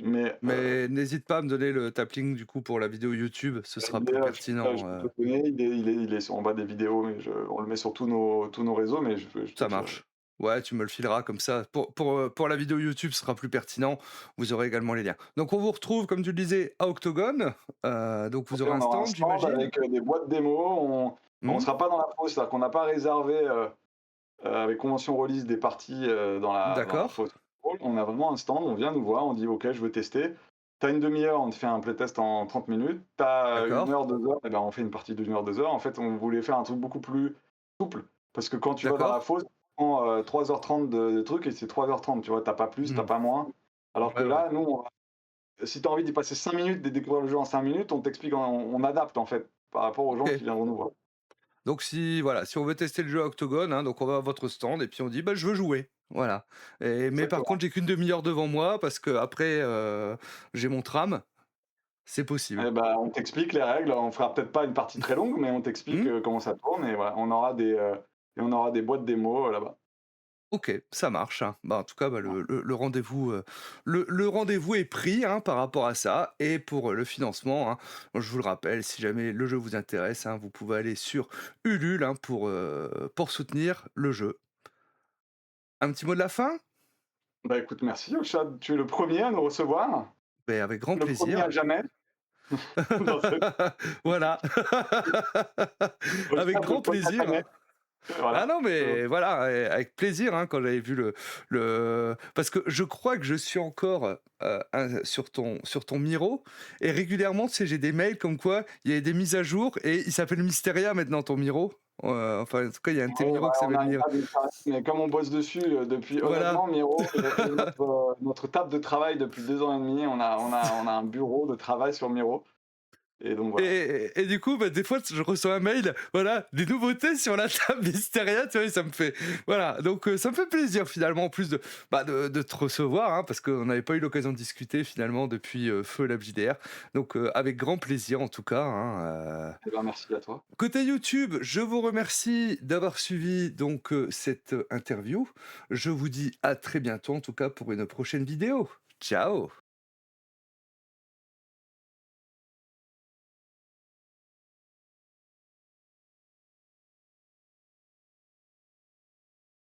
Mais Mais n'hésite pas à me donner le tap link du coup pour la vidéo YouTube, ce sera plus pertinent, je peux te le donner, il est en bas des vidéos, mais on le met sur tous nos réseaux, mais je te ça filerai. marche. Ouais, tu me le fileras comme ça. Pour la vidéo YouTube, ce sera plus pertinent. Vous aurez également les liens. Donc on vous retrouve, comme tu le disais, à Octogone. Donc vous Ok, aurez un on aura un stand, stand j'imagine? avec des boîtes démo. On Mmh. sera pas dans la fosse, c'est-à-dire qu'on n'a pas réservé avec convention release des parties dans la D'accord, fosse. On a vraiment un stand, on vient nous voir, on dit ok, je veux tester. T'as une demi-heure, on te fait un playtest en 30 minutes. T'as une d'accord, heure, 2 heures, et ben on fait une partie d'une heure, 2 heures. En fait, on voulait faire un truc beaucoup plus souple. Parce que quand tu vas dans la d'accord. fosse, tu prends 3h30 de trucs et c'est 3h30, tu vois, t'as pas plus, t'as Mmh. pas moins. Alors que Ouais, ouais. là, nous, si tu as envie d'y passer 5 minutes, de découvrir le jeu en 5 minutes, on t'explique, on adapte en fait par rapport aux gens OK. qui viendront nous voir. Donc si voilà, si on veut tester le jeu à Octogone, hein, donc on va à votre stand et puis on dit: «Bah, je veux jouer». Voilà. Mais par Exactement. contre, j'ai qu'une demi heure devant moi parce qu'après, j'ai mon tram. C'est possible. Et ben, on t'explique les règles, on fera peut-être pas une partie très longue, mais on t'explique, Mmh? comment ça tourne et voilà, on aura des boîtes démo, là-bas. OK, ça marche, hein. Bah, en tout cas, bah, le rendez-vous, le rendez-vous est pris, hein, par rapport à ça et pour, le financement, hein, je vous le rappelle, si jamais le jeu vous intéresse, hein, vous pouvez aller sur Ulule, hein, pour soutenir le jeu. Un petit mot de la fin? Bah, écoute, merci Chad, tu es le premier à nous recevoir, Beh, avec grand le premier à plaisir. jamais dans cette Voilà. Avec podcast, le grand premier à plaisir, jamais. hein. Ah Voilà. non, mais voilà, avec plaisir, hein, quand j'avais vu parce que je crois que je suis encore, sur ton Miro et régulièrement, tu sais, j'ai des mails comme quoi il y a des mises à jour et il s'appelle Mysteria maintenant ton Miro. Enfin, en tout cas, il y a un de tes Oui, Miro ouais, qui on s'appelle a une Miro. table de travail, mais comme on bosse dessus, depuis Voilà. honnêtement, Miro est notre table de travail depuis 2 ans et demi. On a un bureau de travail sur Miro et donc voilà. Et du coup, bah, des fois, je reçois un mail, voilà, des nouveautés sur la table Mysteria, tu vois? Et ça me fait voilà, donc ça me fait plaisir finalement en plus de te recevoir, hein, parce qu'on n'avait pas eu l'occasion de discuter finalement depuis, feu Lab JDR. Donc avec grand plaisir en tout cas, hein, Eh ben, merci à toi. Côté YouTube, je vous remercie d'avoir suivi donc, cette interview. Je vous dis à très bientôt en tout cas pour une prochaine vidéo. Ciao!